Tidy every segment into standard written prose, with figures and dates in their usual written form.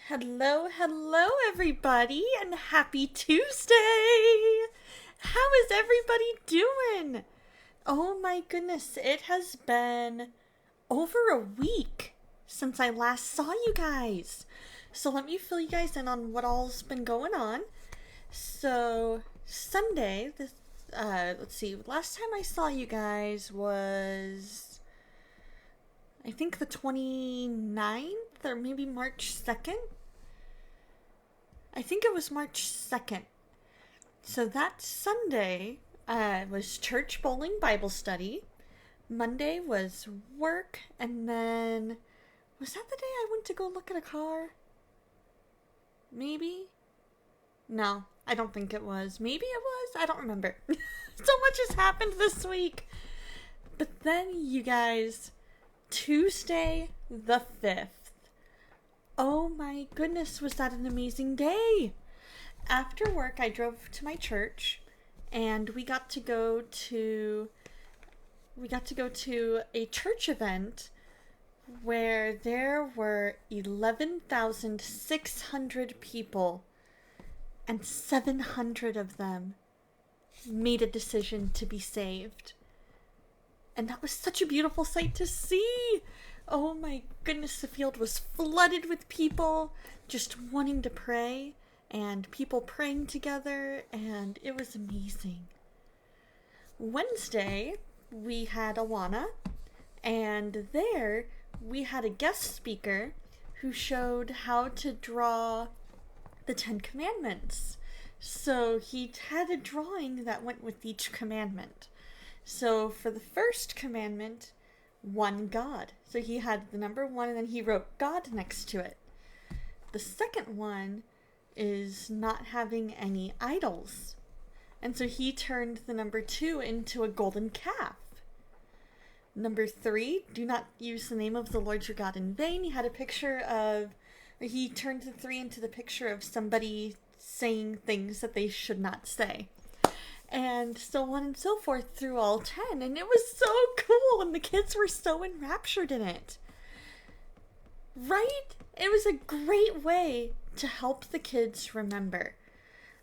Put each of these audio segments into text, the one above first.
Hello, everybody, and happy Tuesday! How is everybody doing? Oh my goodness, it has been over a week since I last saw you guys. So let me fill you guys in on what all's been going on. So, Sunday, let's see, last time I saw you guys was, I think the 29th or maybe March 2nd. I think it was March 2nd. So that Sunday was church bowling Bible study. Monday was work, and then was that the day I went to go look at a car? Maybe? No, I don't think it was. Maybe it was? I don't remember. So much has happened this week. But then, you guys, Tuesday the 5th. Oh my goodness, was that an amazing day! After work, I drove to my church, and we got to go to a church event where there were 11,600 people, and 700 of them made a decision to be saved. And that was such a beautiful sight to see! Oh my goodness, the field was flooded with people just wanting to pray, and people praying together, and it was amazing. Wednesday, we had Awana, and there we had a guest speaker who showed how to draw the 10 Commandments. So he had a drawing that went with each commandment. So for the first commandment, one God. So he had the number 1 and then he wrote God next to it. The second one is not having any idols. And so he turned the number 2 into a golden calf. Number 3, do not use the name of the Lord your God in vain. He had a picture of, or he turned the 3 into the picture of somebody saying things that they should not say. And so on and so forth through all 10. And it was so cool, and the kids were so enraptured in it. Right? It was a great way to help the kids remember.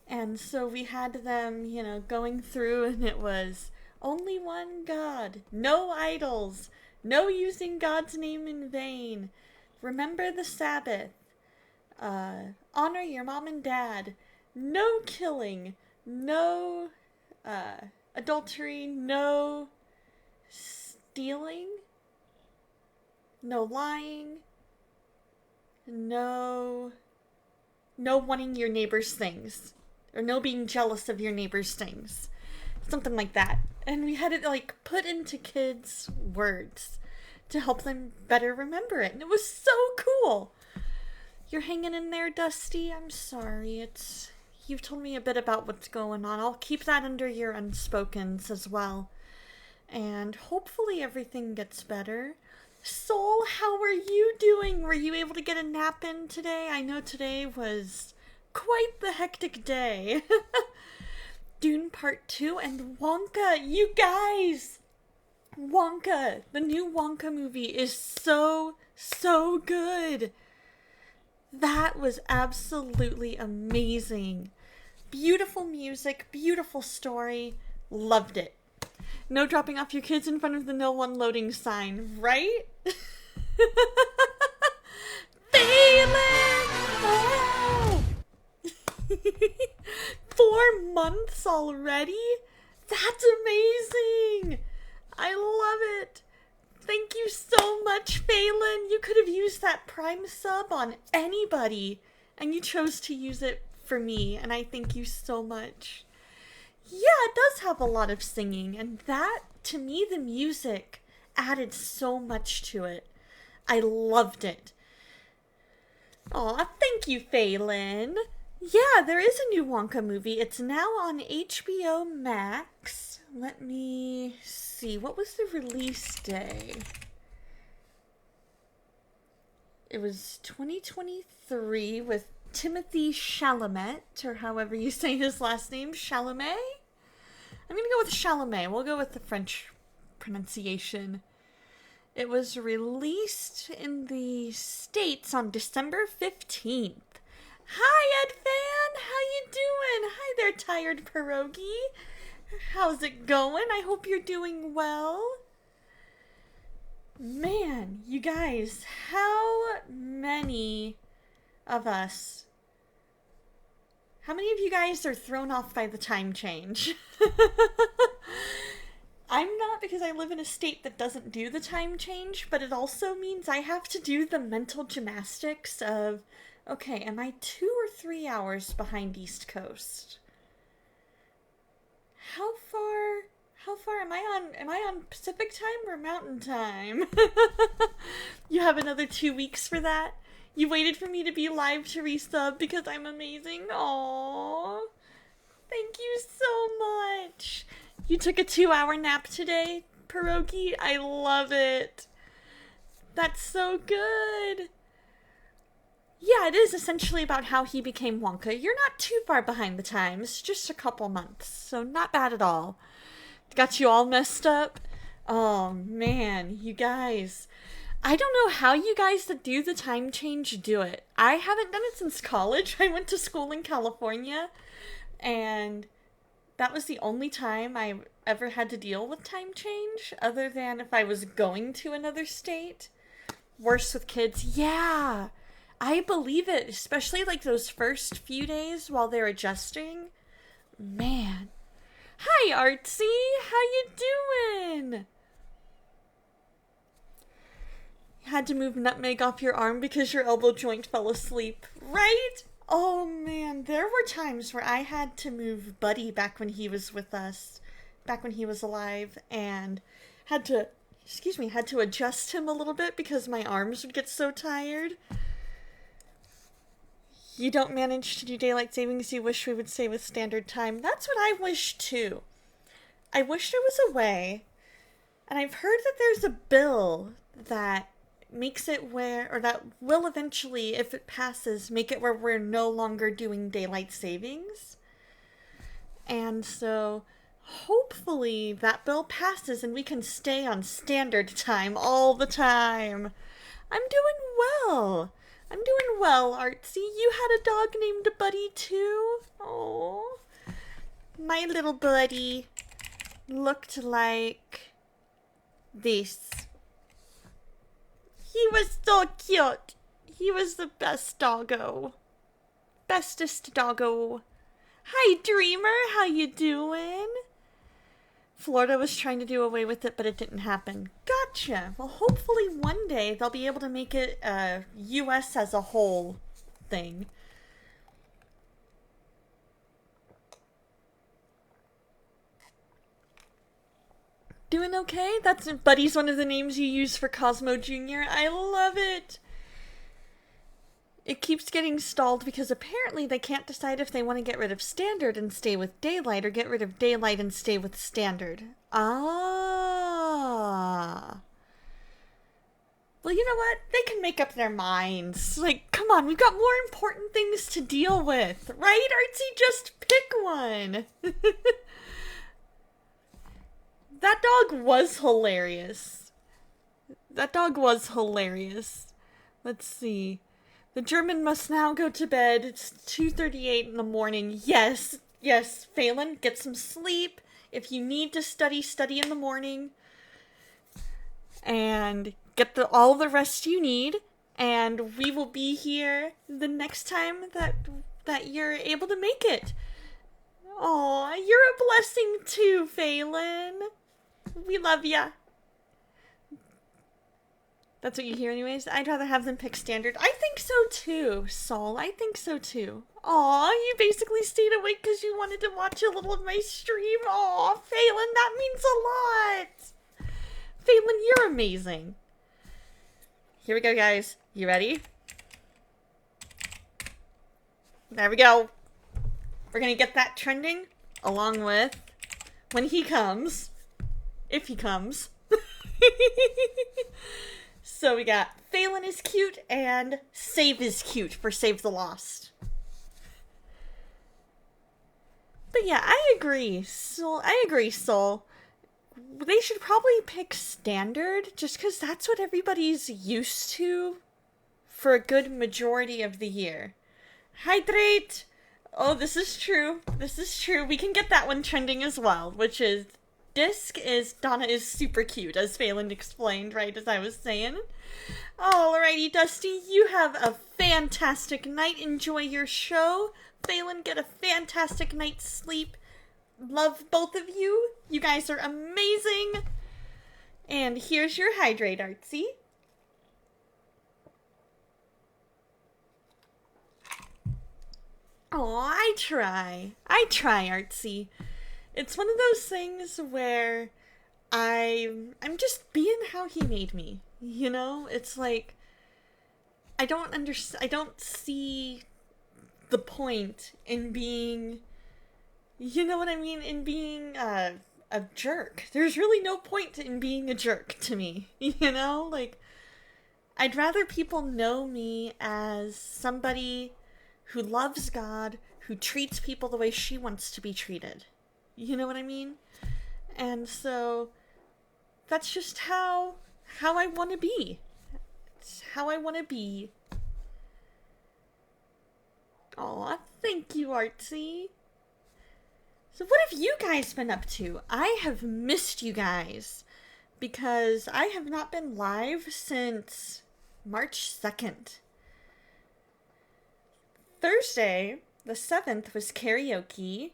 And so we had them, going through, and it was only one God, no idols, no using God's name in vain, remember the Sabbath, honor your mom and dad, no killing, no adultery, no stealing, no lying, no wanting your neighbor's things, or no being jealous of your neighbor's things, something like that. And we had it put into kids' words to help them better remember it, and it was so cool. You're hanging in there, Dusty? I'm sorry, you've told me a bit about what's going on. I'll keep that under your unspokens as well. And hopefully everything gets better. Soul, how are you doing? Were you able to get a nap in today? I know today was quite the hectic day. Dune Part 2 and Wonka, you guys! Wonka, the new Wonka movie is so good. That was absolutely amazing. Beautiful music, beautiful story, loved it. No dropping off your kids in front of the no one loading sign, right? Phelan! Oh! 4 months already? That's amazing! I love it! Thank you so much, Phelan! You could have used that Prime sub on anybody, and you chose to use it for me, and I thank you so much. Yeah, it does have a lot of singing, and that, to me, the music added so much to it. I loved it. Aw, thank you, Phelan. Yeah, there is a new Wonka movie. It's now on HBO Max. Let me see. What was the release day? It was 2023 with Timothy Chalamet, or however you say his last name, Chalamet? I'm going to go with Chalamet. We'll go with the French pronunciation. It was released in the States on December 15th. Hi, Ed Fan! How you doing? Hi there, Tired Pierogi. How's it going? I hope you're doing well. Man, you guys, how many of us... How many of you guys are thrown off by the time change? I'm not, because I live in a state that doesn't do the time change, but it also means I have to do the mental gymnastics of, okay, am I 2 or 3 hours behind East Coast? How far am I on Pacific time or Mountain time? You have another 2 weeks for that? You waited for me to be live to resub because I'm amazing? Aww. Thank you so much. You took a 2-hour nap today, Pierogi? I love it. That's so good. Yeah, it is essentially about how he became Wonka. You're not too far behind the times, just a couple months, so not bad at all. Got you all messed up? Oh man, you guys. I don't know how you guys that do the time change do it. I haven't done it since college. I went to school in California, and that was the only time I ever had to deal with time change, other than if I was going to another state. Worse with kids. Yeah, I believe it, especially like those first few days while they're adjusting. Man. Hi, Artsy. How you doing? Had to move Nutmeg off your arm because your elbow joint fell asleep, right? Oh man, there were times where I had to move Buddy back when he was with us, back when he was alive, and had to adjust him a little bit because my arms would get so tired. You don't manage to do daylight savings, you wish we would stay with standard time. That's what I wish too. I wish there was a way, and I've heard that there's a bill that makes it where, or that will eventually, if it passes, make it where we're no longer doing daylight savings. And so, hopefully that bill passes and we can stay on standard time all the time. I'm doing well. Artsy. You had a dog named Buddy too? Oh, my little buddy looked like this. He was so cute. He was the best doggo. Bestest doggo. Hi, Dreamer. How you doing? Florida was trying to do away with it, but it didn't happen. Gotcha. Well, hopefully one day they'll be able to make it a U.S. as a whole thing. Doing okay? That's Buddy's one of the names you use for Cosmo Jr. I love it. It keeps getting stalled because apparently they can't decide if they want to get rid of standard and stay with daylight or get rid of daylight and stay with standard. Ah. Well, you know what? They can make up their minds. Like, come on, we've got more important things to deal with, right? Artsy, just pick one. That dog was hilarious. Let's see. The German must now go to bed. It's 2:38 in the morning. Yes, Phelan, get some sleep. If you need to study, study in the morning. And get all the rest you need. And we will be here the next time that you're able to make it. Aw, you're a blessing too, Phelan. We love ya. That's what you hear anyways? I'd rather have them pick standard. I think so too, Sol. I think so too. Aw, you basically stayed awake because you wanted to watch a little of my stream. Aw, Phelan, that means a lot. Phelan, you're amazing. Here we go, guys. You ready? There we go. We're gonna get that trending along with when he comes. If he comes. So we got Phelan is cute and Save is cute for Save the Lost. But yeah, I agree, Soul. they should probably pick standard just because that's what everybody's used to for a good majority of the year. Hydrate! Oh, this is true. This is true. We can get that one trending as well, which is disc is Donna is super cute, as Phelan explained, right as I was saying. Alrighty, Dusty, you have a fantastic night. Enjoy your show. Phelan, get a fantastic night's sleep. Love both of you. You guys are amazing. And here's your hydrate, Artsy. Oh, I try, Artsy. It's one of those things where I'm just being how he made me. You know, it's like I don't see the point in being, you know what I mean, in being a jerk. There's really no point in being a jerk to me. You know, like I'd rather people know me as somebody who loves God, who treats people the way she wants to be treated. You know what I mean? And so that's just how I want to be. It's how I want to be. Aw, thank you, Artsy. So what have you guys been up to? I have missed you guys because I have not been live since March 2nd. Thursday, the 7th, was karaoke.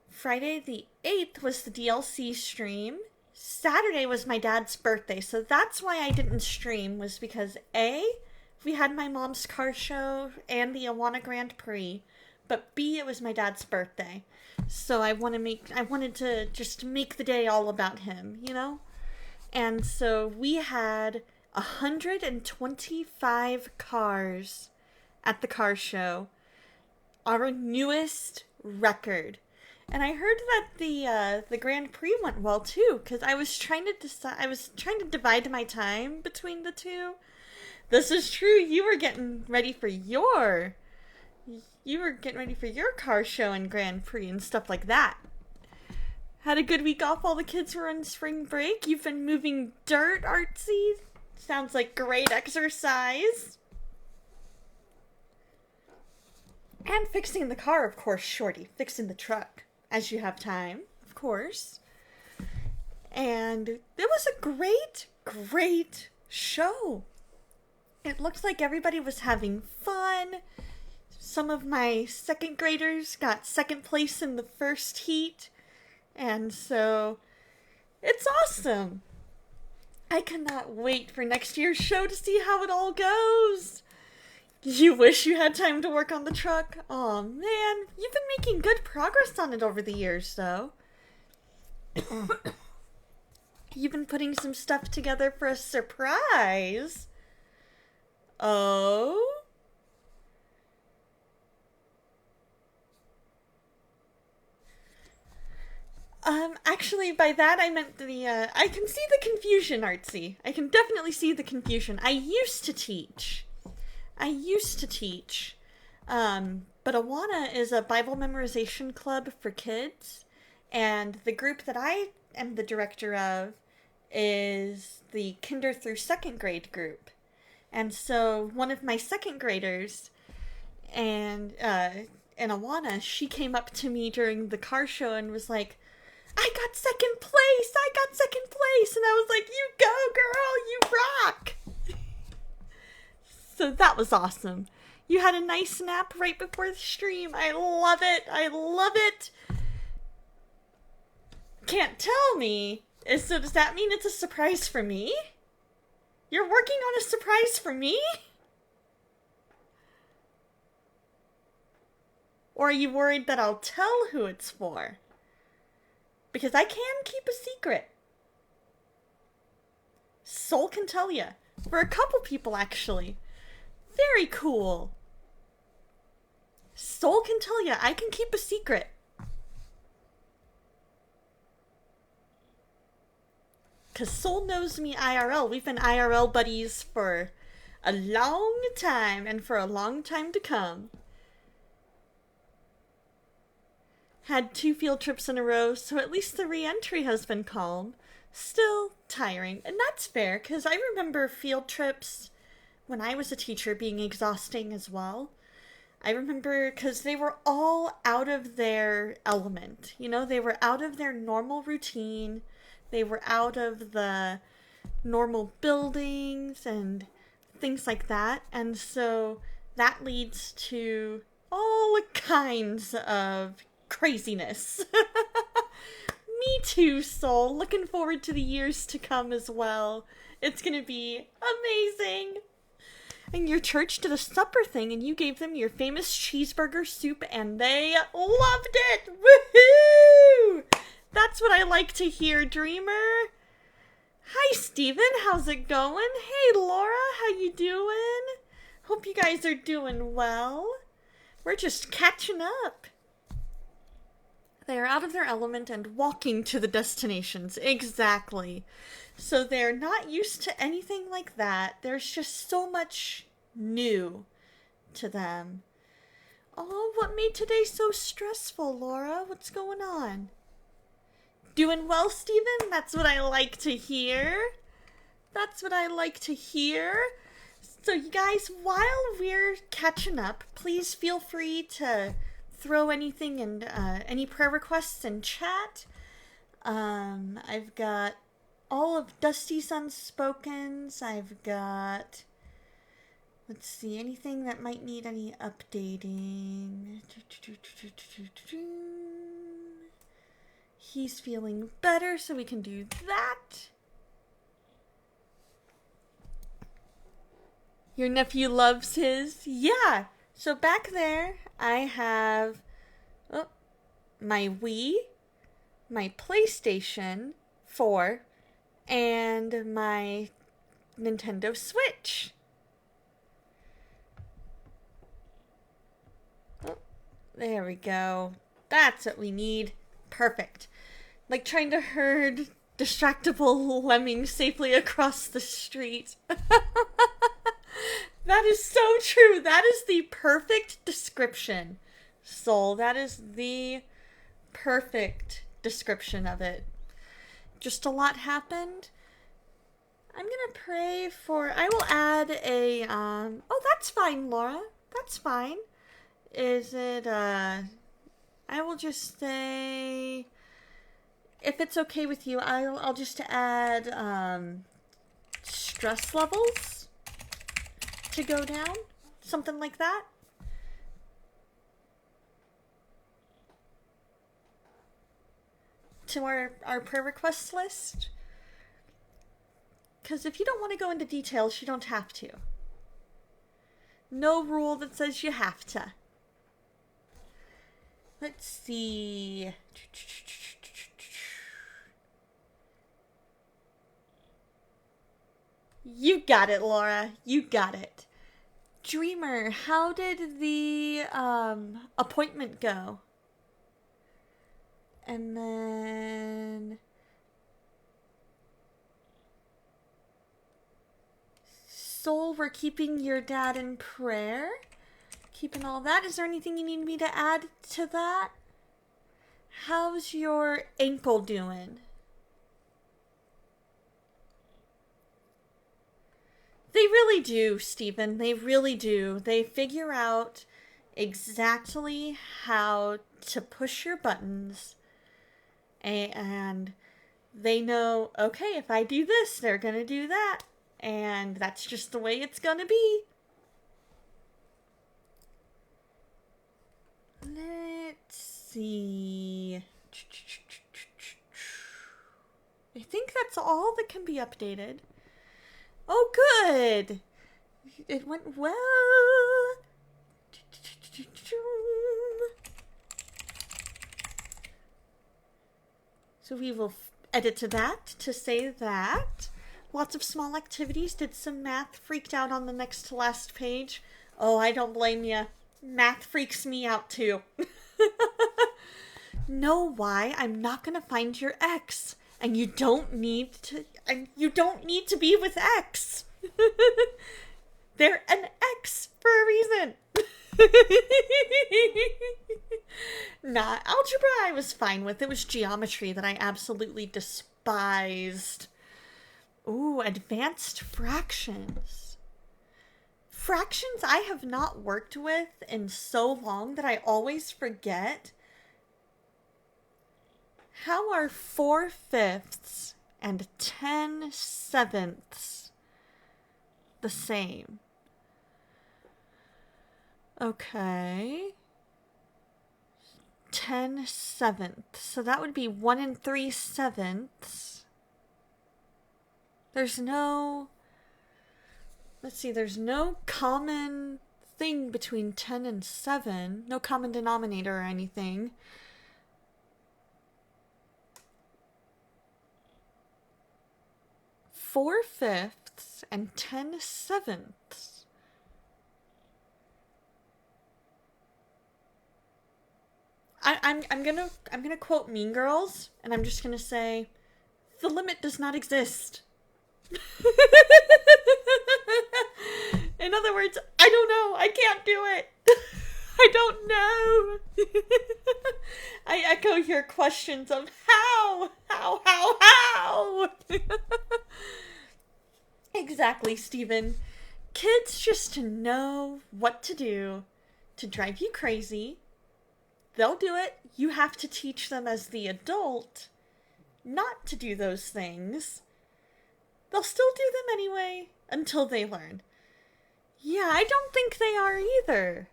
Friday, the 8th, was the DLC stream. Saturday was my dad's birthday, so that's why I didn't stream, was because A, we had my mom's car show and the Awana Grand Prix, but B, it was my dad's birthday. So I wanted to just make the day all about him, you know? And so we had 125 cars at the car show. Our newest record. And I heard that the Grand Prix went well too, because I was trying to divide my time between the two. This is true. You were getting ready for your car show and Grand Prix and stuff like that. Had a good week off. All the kids were on spring break. You've been moving dirt, Artsy. Sounds like great exercise. And fixing the car, of course, Shorty. Fixing the truck, as you have time, of course. And it was a great show. It looked like everybody was having fun. Some of my second graders got second place in the first heat. And so, it's awesome. I cannot wait for next year's show to see how it all goes. You wish you had time to work on the truck? Aw, man, you've been making good progress on it over the years, though. You've been putting some stuff together for a surprise. Oh? Actually, by that I meant I can see the confusion, Artsy. I can definitely see the confusion. I used to teach, but Awana is a Bible memorization club for kids, and the group that I am the director of is the kinder through second grade group. And so one of my second graders and in Awana, she came up to me during the car show and was like, I got second place! And I was like, you go, girl! You rock! So that was awesome. You had a nice nap right before the stream. I love it! Can't tell me. So does that mean it's a surprise for me? You're working on a surprise for me? Or are you worried that I'll tell who it's for? Because I can keep a secret. Soul can tell you. For a couple people, actually. Very cool. Soul can tell you. I can keep a secret. Because Soul knows me IRL. We've been IRL buddies for a long time, and for a long time to come. Had 2 field trips in a row, so at least the re-entry has been calm. still tiring. And that's fair, because I remember field trips when I was a teacher being exhausting as well. I remember because they were all out of their element. You know, they were out of their normal routine. They were out of the normal buildings and things like that. And so that leads to all kinds of craziness. Me too, Soul. Looking forward to the years to come as well. It's gonna be amazing. And your church did a supper thing and you gave them your famous cheeseburger soup and they loved it! Woohoo! That's what I like to hear, Dreamer. Hi, Steven. How's it going? Hey, Laura. How you doing? Hope you guys are doing well. We're just catching up. They are out of their element and walking to the destinations. Exactly. So they're not used to anything like that. There's just so much new to them. Oh, what made today so stressful, Laura? What's going on? Doing well, Steven? That's what I like to hear. That's what I like to hear. So you guys, while we're catching up, please feel free to throw anything in, any prayer requests in chat. I've got all of Dusty's Unspokens. I've got, let's see, anything that might need any updating. He's feeling better, so we can do that. Your nephew loves his? Yeah. So back there, I have my Wii, my PlayStation 4, and my Nintendo Switch. Oh, there we go. That's what we need. Perfect. Like trying to herd distractible lemmings safely across the street. That is so true. That is the perfect description, Soul. That is the perfect description of it. Just a lot happened. I'm gonna pray for... I will add a... Oh, that's fine, Laura. That's fine. Is it, I will just say... If it's okay with you, I'll just add, stress levels to go down. Something like that. To our prayer requests list. Because if you don't want to go into details, you don't have to. No rule that says you have to. Let's see. You got it, Laura. You got it. Dreamer, how did the appointment go? And then... Soul, we're keeping your dad in prayer. Keeping all that. Is there anything you need me to add to that? How's your ankle doing? They really do, Stephen. They really do. They figure out exactly how to push your buttons. And they know, okay, if I do this, they're going to do that. And that's just the way it's going to be. Let's see. I think that's all that can be updated. Oh, good. It went well. So we will edit to that to say that. Lots of small activities. Did some math. Freaked out on the next to last page. Oh, I don't blame you. Math freaks me out too. Know why? I'm not gonna find your ex. And you don't need to be with X. They're an X for a reason. Nah, algebra I was fine with. It was geometry that I absolutely despised. Ooh, advanced fractions. Fractions I have not worked with in so long that I always forget. How are 4/5 and 10/7 the same? Okay. 10/7. So that would be 1 3/7. There's no... Let's see, there's no common thing between 10 and 7. No common denominator or anything. Four-fifths and 10/7. I'm gonna quote Mean Girls, and I'm just gonna say, the limit does not exist. In other words, I don't know. I can't do it. I don't know. I echo your questions of how. Exactly, Stephen. Kids just know what to do to drive you crazy. They'll do it. You have to teach them as the adult not to do those things. They'll still do them anyway until they learn. Yeah, I don't think they are either.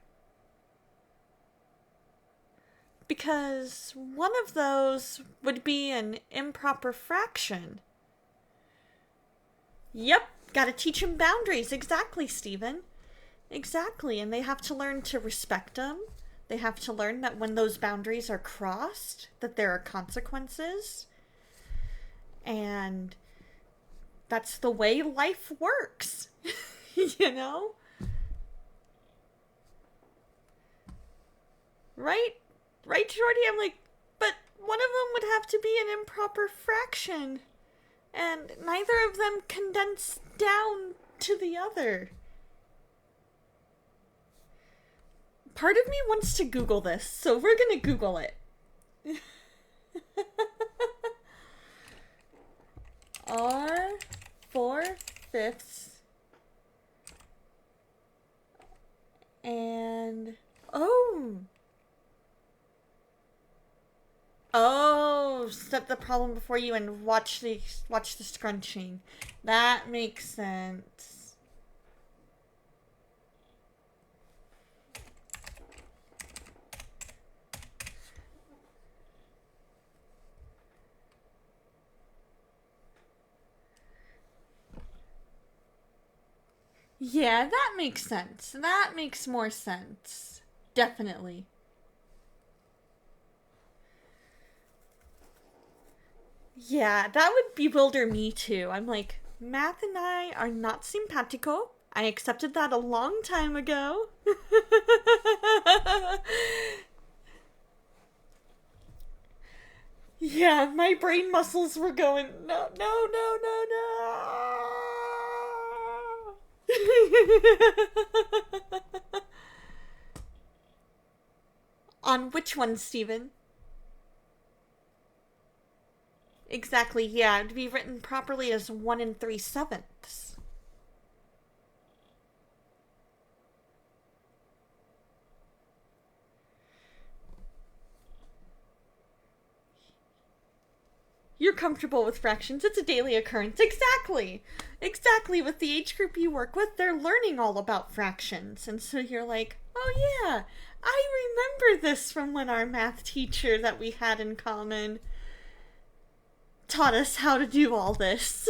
Because one of those would be an improper fraction. Yep, gotta teach them boundaries. Exactly, Stephen. Exactly, and they have to learn to respect them. They have to learn that when those boundaries are crossed, that there are consequences. And that's the way life works. You know? Right? Right, Jordy? I'm like, but one of them would have to be an improper fraction. And neither of them condense down to the other. Part of me wants to Google this, so we're gonna Google it. Are 4/5 and step the problem before you and watch the scrunching. That makes sense. Yeah, that makes sense. That makes more sense. Definitely. Yeah, that would bewilder me too. I'm like, math and I are not simpatico. I accepted that a long time ago. Yeah, my brain muscles were going, no, no, no, no, no. On which one, Stephen? Exactly, yeah. It'd be written properly as 1 3/7. You're comfortable with fractions. It's a daily occurrence. Exactly. Exactly. With the age group you work with, they're learning all about fractions. And so you're like, oh yeah, I remember this from when our math teacher that we had in common taught us how to do all this.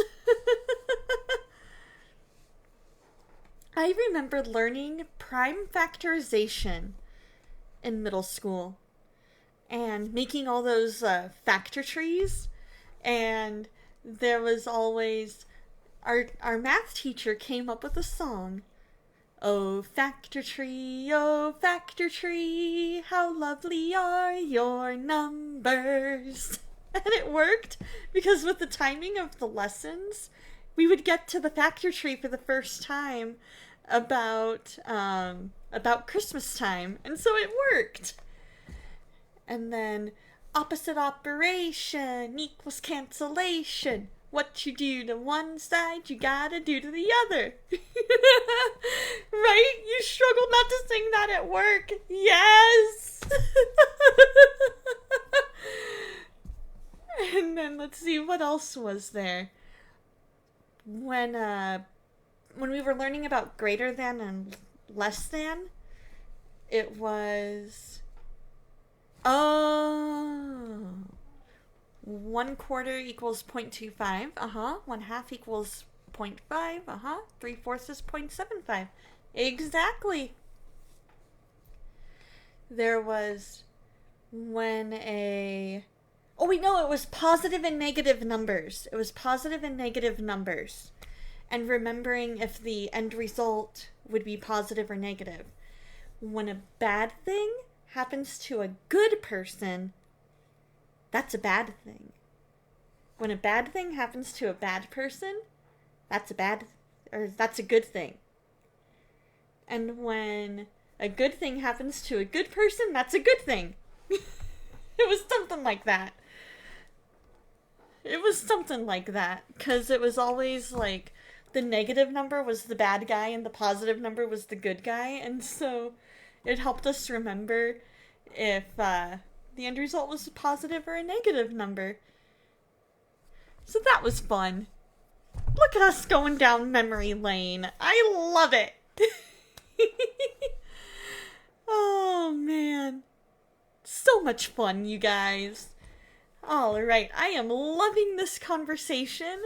I remember learning prime factorization in middle school and making all those factor trees. And there was always our math teacher came up with a song. Oh factor tree, how lovely are your numbers. And it worked because with the timing of the lessons, we would get to the factor tree for the first time about Christmas time, and so it worked. And then Opposite operation equals cancellation. What you do to one side, you gotta do to the other. Right? You struggle not to sing that at work. Yes! And then let's see, what else was there? When we were learning about greater than and less than, it was... Oh... 1/4 equals 0.25. 1/2 equals 0.5. 3/4 is 0.75. Exactly. There was when a... Oh, wait, no, it was positive and negative numbers. It was positive and negative numbers. And remembering if the end result would be positive or negative. When a bad thing happens to a good person, that's a bad thing. When a bad thing happens to a bad person, that's a good thing. And when a good thing happens to a good person, that's a good thing. It was something like that. It was something like that. Because it was always like the negative number was the bad guy and the positive number was the good guy. And so it helped us remember if the end result was a positive or a negative number. So that was fun. Look at us going down memory lane. I love it. Oh, man. So much fun, you guys. Alright, I am loving this conversation.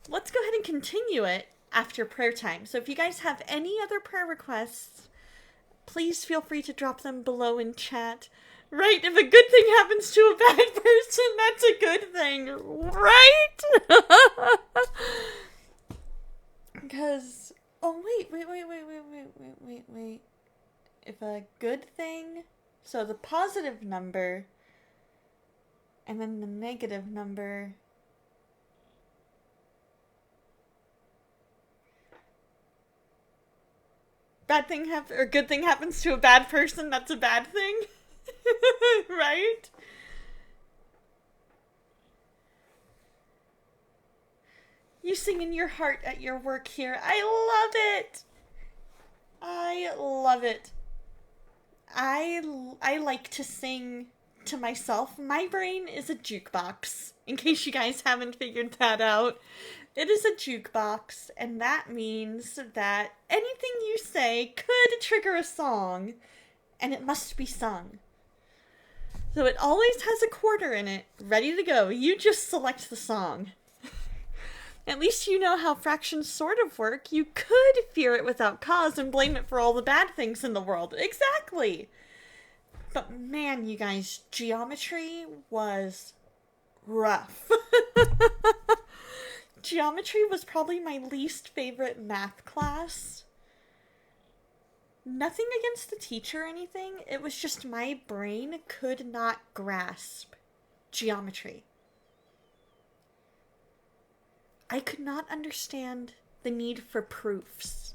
Let's go ahead and continue it after prayer time. So if you guys have any other prayer requests, please feel free to drop them below in chat. Right? If a good thing happens to a bad person, that's a good thing. Right? Because... Oh, wait. If a good thing... So the positive number... And then the negative number... good thing happens to a bad person, that's a bad thing? Right? You sing in your heart at your work here. I love it. I love it. I like to sing to myself. My brain is a jukebox, in case you guys haven't figured that out. It is a jukebox, and that means that anything you say could trigger a song, and it must be sung. So it always has a quarter in it, ready to go. You just select the song. At least you know how fractions sort of work. You could fear it without cause and blame it for all the bad things in the world. Exactly! But man, you guys, geometry was rough. Geometry was probably my least favorite math class. Nothing against the teacher or anything. It was just my brain could not grasp geometry. I could not understand the need for proofs.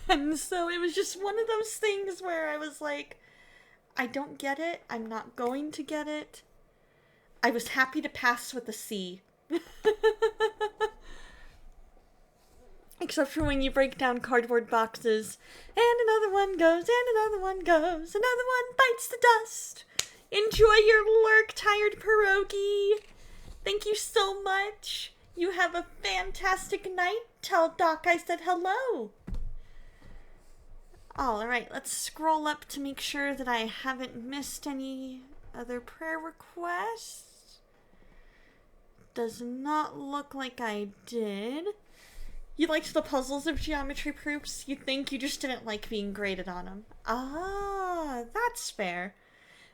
And so it was just one of those things where I was like, I don't get it. I'm not going to get it. I was happy to pass with a C. Except for when you break down cardboard boxes, and another one goes, and another one goes, another one bites the dust. Enjoy your lurk, tired pierogi. Thank you so much. You have a fantastic night. Tell Doc I said hello. Alright, let's scroll up to make sure that I haven't missed any other prayer requests. Does not look like I did. You liked the puzzles of geometry proofs? You think you just didn't like being graded on them? Ah, that's fair.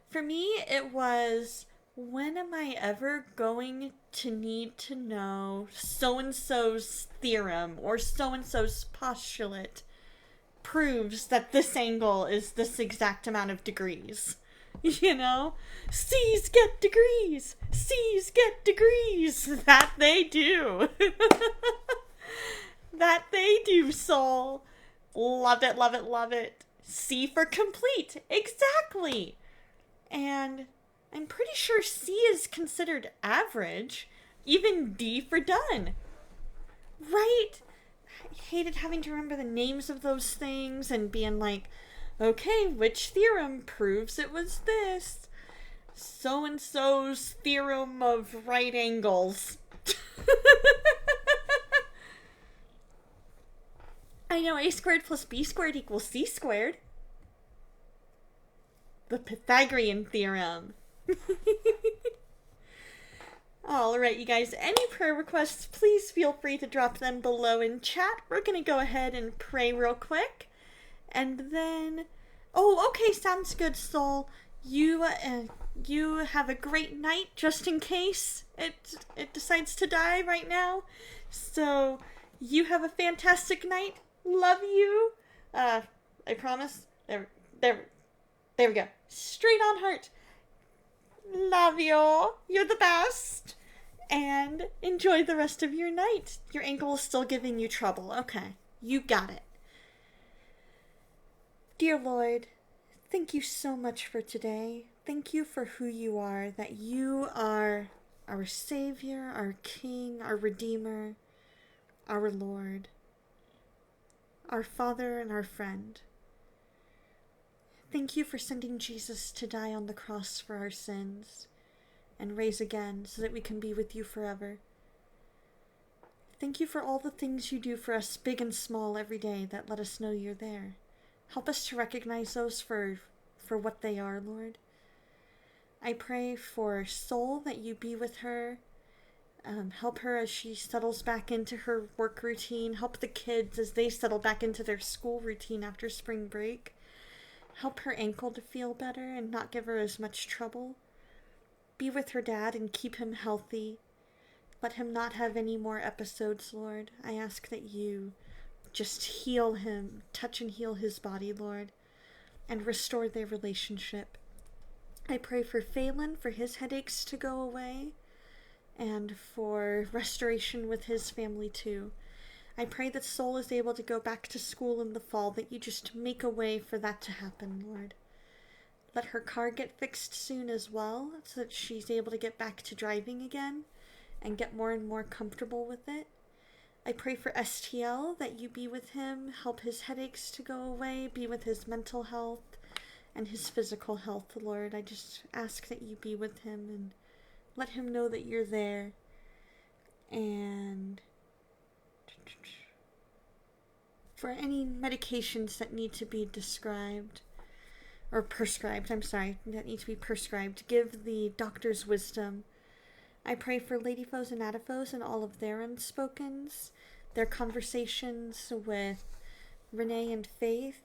For me, it was, when am I ever going to need to know so-and-so's theorem or so-and-so's postulate proves that this angle is this exact amount of degrees? You know? C's get degrees! C's get degrees! That they do! That they do, Soul! Love it, love it, love it. C for complete! Exactly! And I'm pretty sure C is considered average. Even D for done. Right? I hated having to remember the names of those things and being like, okay, which theorem proves it was this? So and so's theorem of right angles. I know a squared plus b squared equals c squared. The Pythagorean theorem. Alright, you guys, any prayer requests, please feel free to drop them below in chat. We're gonna go ahead and pray real quick. And then... Oh, okay, sounds good, Soul. You have a great night, just in case it decides to die right now. So, you have a fantastic night. Love you. I promise. There we go. Straight on heart. Love you. You're the best. And enjoy the rest of your night. Your ankle is still giving you trouble. Okay. You got it. Dear Lord, thank you so much for today. Thank you for who you are, that you are our Savior, our King, our Redeemer, our Lord, our Father and our friend. Thank you for sending Jesus to die on the cross for our sins and raise again so that we can be with you forever. Thank you for all the things you do for us, big and small, every day that let us know you're there. Help us to recognize those for what they are, Lord. I pray for Soul, that you be with her. Help her as she settles back into her work routine. Help the kids as they settle back into their school routine after spring break. Help her ankle to feel better and not give her as much trouble. Be with her dad and keep him healthy. Let him not have any more episodes, Lord. I ask that you just heal him, touch and heal his body, Lord, and restore their relationship. I pray for Phelan, for his headaches to go away, and for restoration with his family too. I pray that Soul is able to go back to school in the fall, that you just make a way for that to happen, Lord. Let her car get fixed soon as well, so that she's able to get back to driving again and get more and more comfortable with it. I pray for STL, that you be with him, help his headaches to go away, be with his mental health and his physical health, Lord. I just ask that you be with him and let him know that you're there. And for any medications that need to be prescribed, that need to be prescribed, give the doctors wisdom. I pray for Lady Foes and Adifos and all of their unspokens, their conversations with Renee and Faith,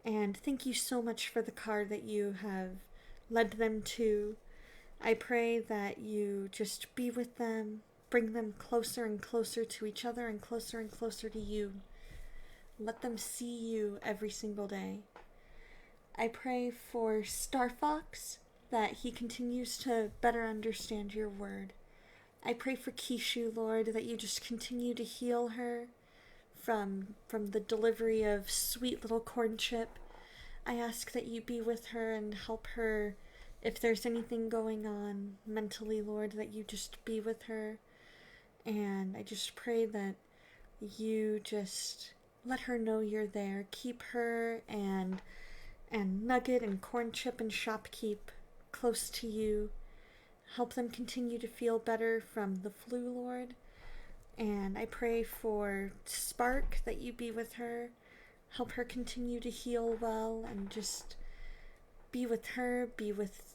and thank you so much for the car that you have led them to. I pray that you just be with them, bring them closer and closer to each other and closer to you. Let them see you every single day. I pray for Star Fox, that he continues to better understand your word. I pray for Kishu, Lord, that you just continue to heal her from the delivery of sweet little corn chip. I ask that you be with her and help her if there's anything going on mentally, Lord, that you just be with her. And I just pray that you just let her know you're there. Keep her and Nugget and Corn Chip and Shopkeep close to you. Help them continue to feel better from the flu, Lord. And I pray for Spark, that you be with her. Help her continue to heal well and just be with her, be with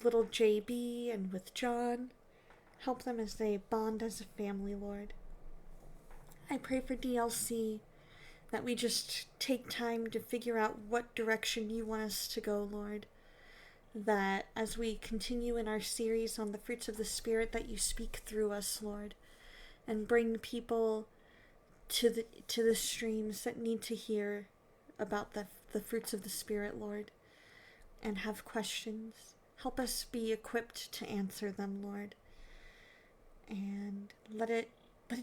little JB and with John. Help them as they bond as a family, Lord. I pray for DLC, that we just take time to figure out what direction you want us to go, Lord. That as we continue in our series on the fruits of the Spirit, that you speak through us, Lord, and bring people to the streams that need to hear about the fruits of the Spirit, Lord, and have questions. Help us be equipped to answer them, Lord. And let it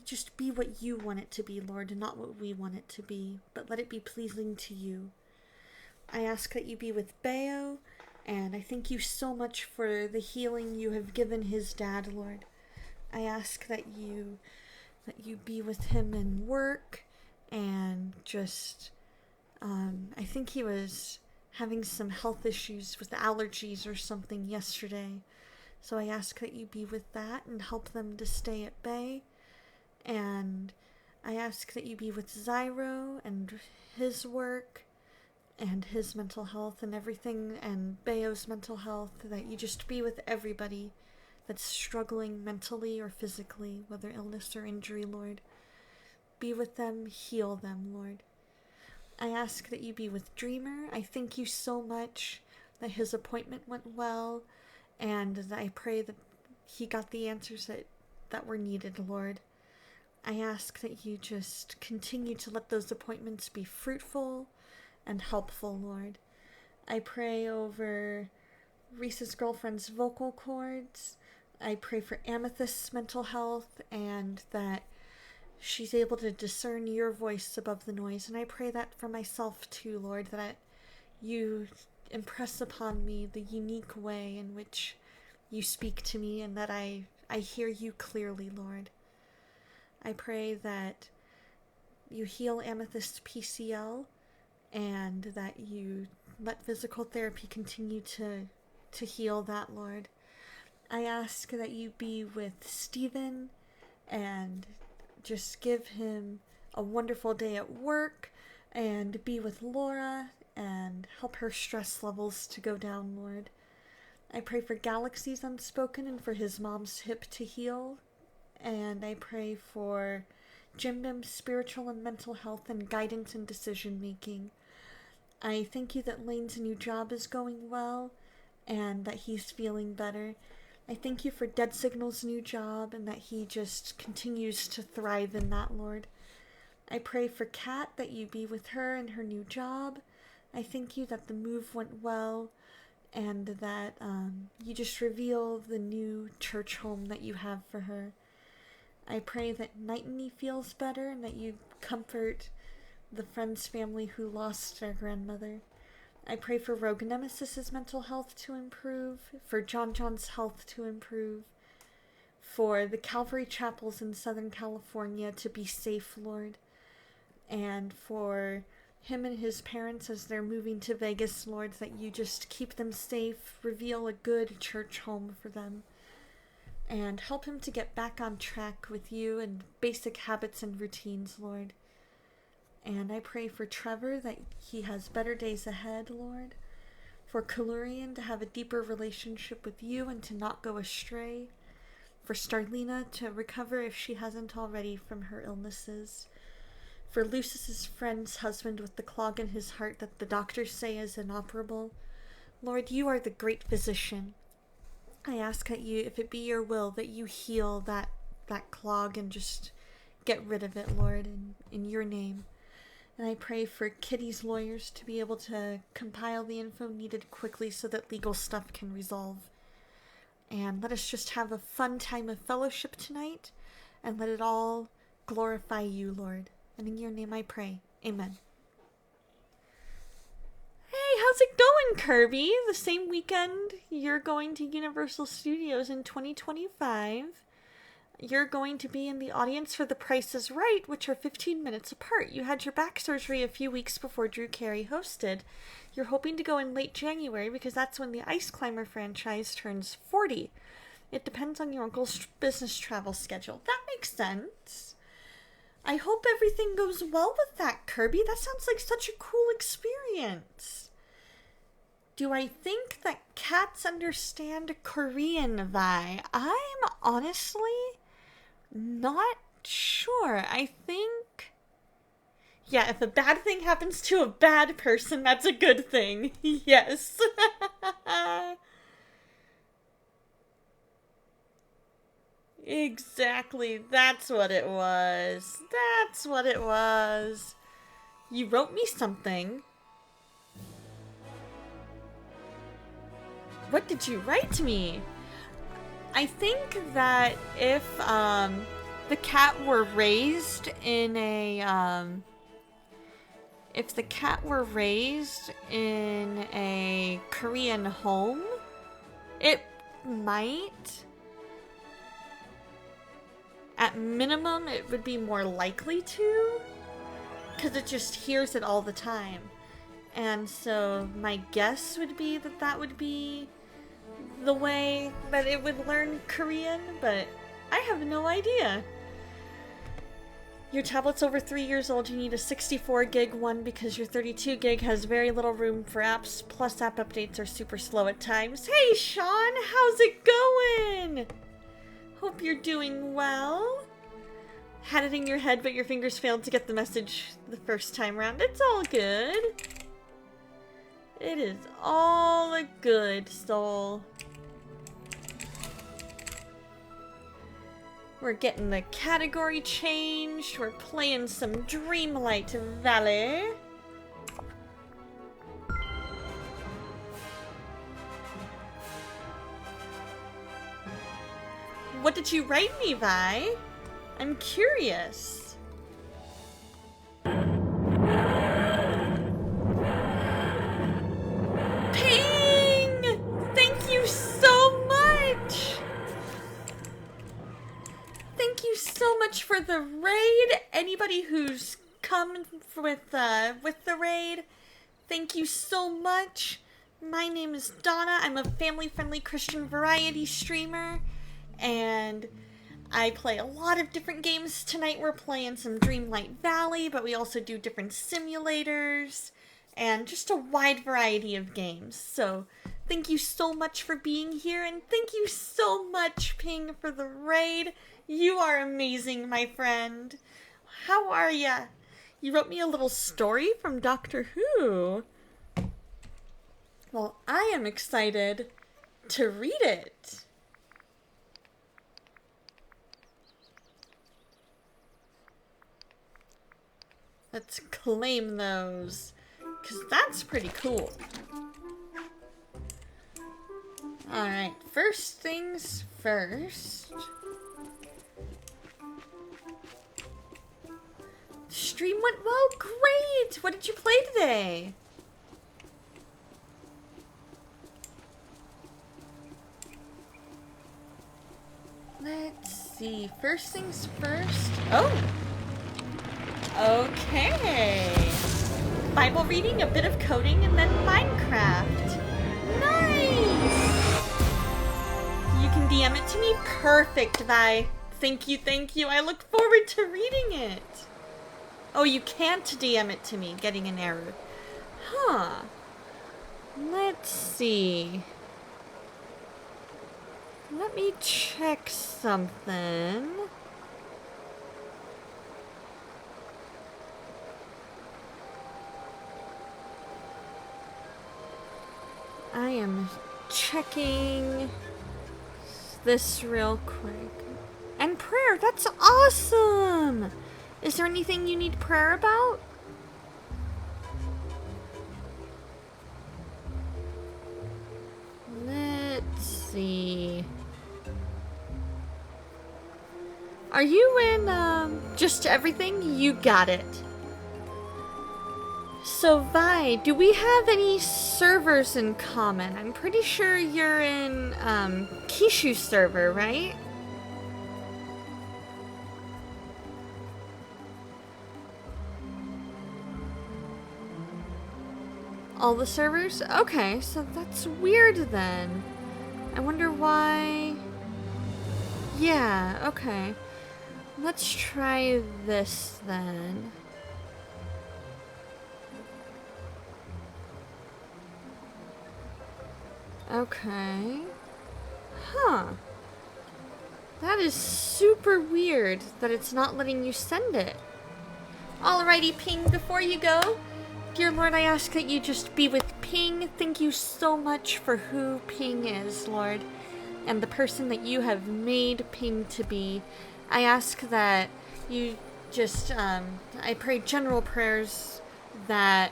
just be what you want it to be, Lord, and not what we want it to be, but let it be pleasing to you. I ask that you be with Bayo And I thank you so much for the healing you have given his dad, Lord. I ask that you be with him in work, and just I think he was having some health issues with allergies or something yesterday. So I ask that you be with that and help them to stay at bay. And I ask that you be with Zyro and his work and his mental health and everything, and Bayo's mental health, that you just be with everybody that's struggling mentally or physically, whether illness or injury, Lord. Be with them, heal them, Lord. I ask that you be with Dreamer. I thank you so much that his appointment went well, and that I pray that he got the answers that were needed, Lord. I ask that you just continue to let those appointments be fruitful and helpful, Lord. I pray over Reese's girlfriend's vocal cords. I pray for Amethyst's mental health, and that she's able to discern your voice above the noise. And I pray that for myself too, Lord, that you impress upon me the unique way in which you speak to me, and that I hear you clearly, Lord. I pray that you heal Amethyst's PCL, and that you let physical therapy continue to heal that, Lord. I ask that you be with Stephen and just give him a wonderful day at work, and be with Laura and help her stress levels to go down, Lord. I pray for Galaxy's Unspoken and for his mom's hip to heal. And I pray for Jim Bim's spiritual and mental health and guidance and decision making. I thank you that Lane's new job is going well and that he's feeling better. I thank you for Dead Signal's new job, and that he just continues to thrive in that, Lord. I pray for Kat, that you be with her in her new job. I thank you that the move went well, and that you just reveal the new church home that you have for her. I pray that Nightany feels better, and that you comfort the friend's family who lost their grandmother. I pray for Rogue Nemesis's mental health to improve, for John's health to improve, for the Calvary Chapels in Southern California to be safe, Lord, and for him and his parents as they're moving to Vegas, Lord, that you just keep them safe, reveal a good church home for them, and help him to get back on track with you and basic habits and routines, Lord. And I pray for Trevor that he has better days ahead, Lord. For Kalurian to have a deeper relationship with you and to not go astray. For Starlina to recover if she hasn't already from her illnesses. For Lucis's friend's husband with the clog in his heart that the doctors say is inoperable. Lord, you are the great physician. I ask that you, if it be your will, that you heal that clog and just get rid of it, Lord, in your name. And I pray for Kitty's lawyers to be able to compile the info needed quickly so that legal stuff can resolve. And let us just have a fun time of fellowship tonight, and let it all glorify you, Lord. And in your name I pray. Amen. Hey, how's it going, Kirby? The same weekend you're going to Universal Studios in 2025. You're going to be in the audience for The Price is Right, which are 15 minutes apart. You had your back surgery a few weeks before Drew Carey hosted. You're hoping to go in late January because that's when the Ice Climber franchise turns 40. It depends on your uncle's business travel schedule. That makes sense. I hope everything goes well with that, Kirby. That sounds like such a cool experience. Do I think that cats understand Korean, Vi? I'm honestly not sure. I think... yeah, if a bad thing happens to a bad person, that's a good thing. Yes. Exactly. That's what it was. That's what it was. You wrote me something. What did you write me? I think that if the cat were raised in if the cat were raised in a Korean home, it might. At minimum, it would be more likely to, because it just hears it all the time. And so my guess would be that that would be the way that it would learn Korean, but I have no idea. Your tablet's over 3 years old. You need a 64 gig one because your 32 gig has very little room for apps, plus app updates are super slow at times. Hey Sean, how's it going? Hope you're doing well. Had it in your head, but your fingers failed to get the message the first time around. It's all good. It is all a good, soul. We're getting the category changed. We're playing some Dreamlight Valley. What did you write me, Vi? I'm curious. Ping! Thank you so much! Thank you so much for the raid. Anybody who's come with the raid, thank you so much. My name is Donna. I'm a family-friendly Christian variety streamer, and I play a lot of different games. Tonight we're playing some Dreamlight Valley, but we also do different simulators and just a wide variety of games. So thank you so much for being here, and thank you so much, Ping, for the raid. You are amazing, my friend. How are ya? You wrote me a little story from Doctor Who. Well, I am excited to read it. Let's claim those, because that's pretty cool. Alright, first things first. Stream went well, great! What did you play today? Let's see, first things first. Oh! Okay. Bible reading, a bit of coding, and then Minecraft. Nice! You can DM it to me? Perfect, Vi. Thank you. I look forward to reading it. Oh, you can't DM it to me, getting an error. Huh. Let's see. Let me check something. I am checking this real quick. And prayer, that's awesome! Is there anything you need prayer about? Let's see. Are you in, just everything? You got it. So, Vi, do we have any servers in common? I'm pretty sure you're in, Kishu server, right? All the servers? Okay, so that's weird then. I wonder why... Yeah, okay. Let's try this then. Okay. Huh. That is super weird that it's not letting you send it. Alrighty, Ping, before you go, dear Lord, I ask that you just be with Ping. Thank you so much for who Ping is, Lord, and the person that you have made Ping to be. I ask that you just, I pray general prayers that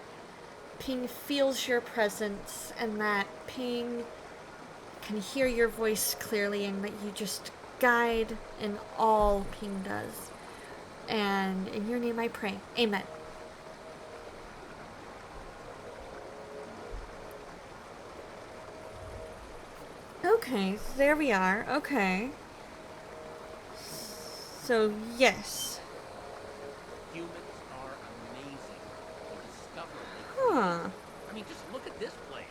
Ping feels your presence and that Ping can hear your voice clearly and that you just guide in all Ping does. And in your name I pray. Amen. Okay, there we are. Okay. So, yes. Humans are amazing. The discovery. Huh. I mean, just look at this place.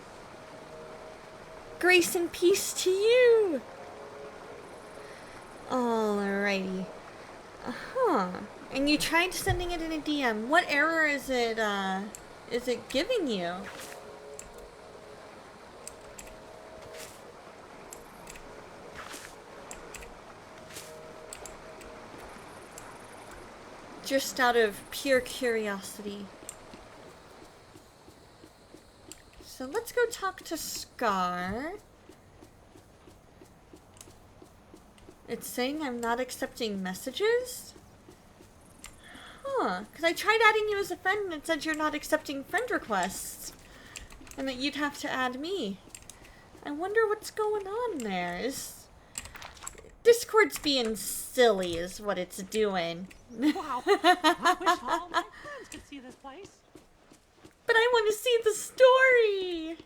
Grace and peace to you! Alrighty. Huh. And you tried sending it in a DM. What error is it giving you? Just out of pure curiosity. So let's go talk to Scar. It's saying I'm not accepting messages? Huh. Because I tried adding you as a friend and it said you're not accepting friend requests. And that you'd have to add me. I wonder what's going on there. Discord's being silly is what it's doing. Wow. I wish all my friends could see this place. But I want to see the story!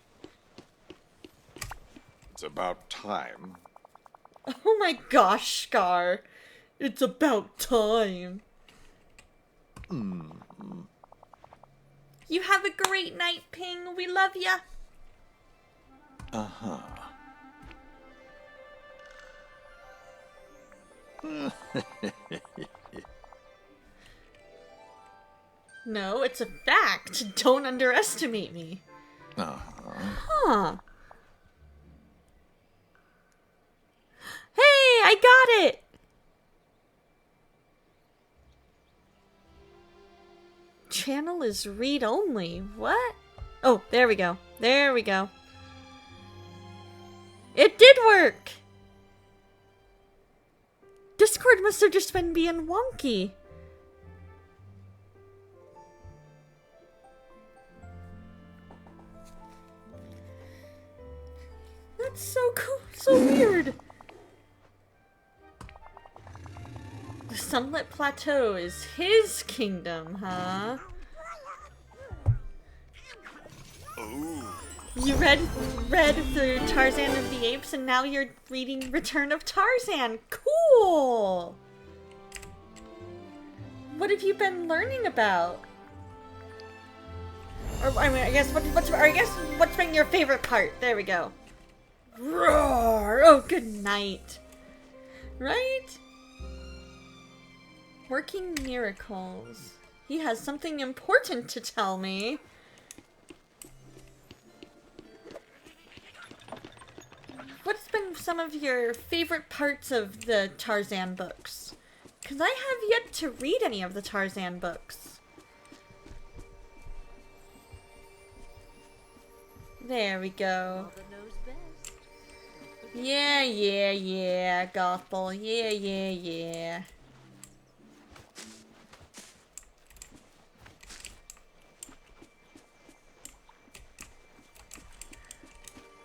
It's about time. Oh my gosh, Scar. It's about time. You have a great night, Ping. We love ya. Uh-huh. No, it's a fact. Don't underestimate me. Uh-huh. Huh. Hey, I got it! Channel is read only. What? Oh, there we go. There we go. It did work! Discord must have just been being wonky. That's so cool. So weird. The Sunlit Plateau is his kingdom, huh? You read through Tarzan of the Apes and now you're reading Return of Tarzan. Cool! What have you been learning about? Or I mean, I guess what's been your favorite part? There we go. Roar! Oh, good night. Right? Working miracles. He has something important to tell me. What's been some of your favorite parts of the Tarzan books? Because I have yet to read any of the Tarzan books. There we go. Yeah, Gothball. Yeah.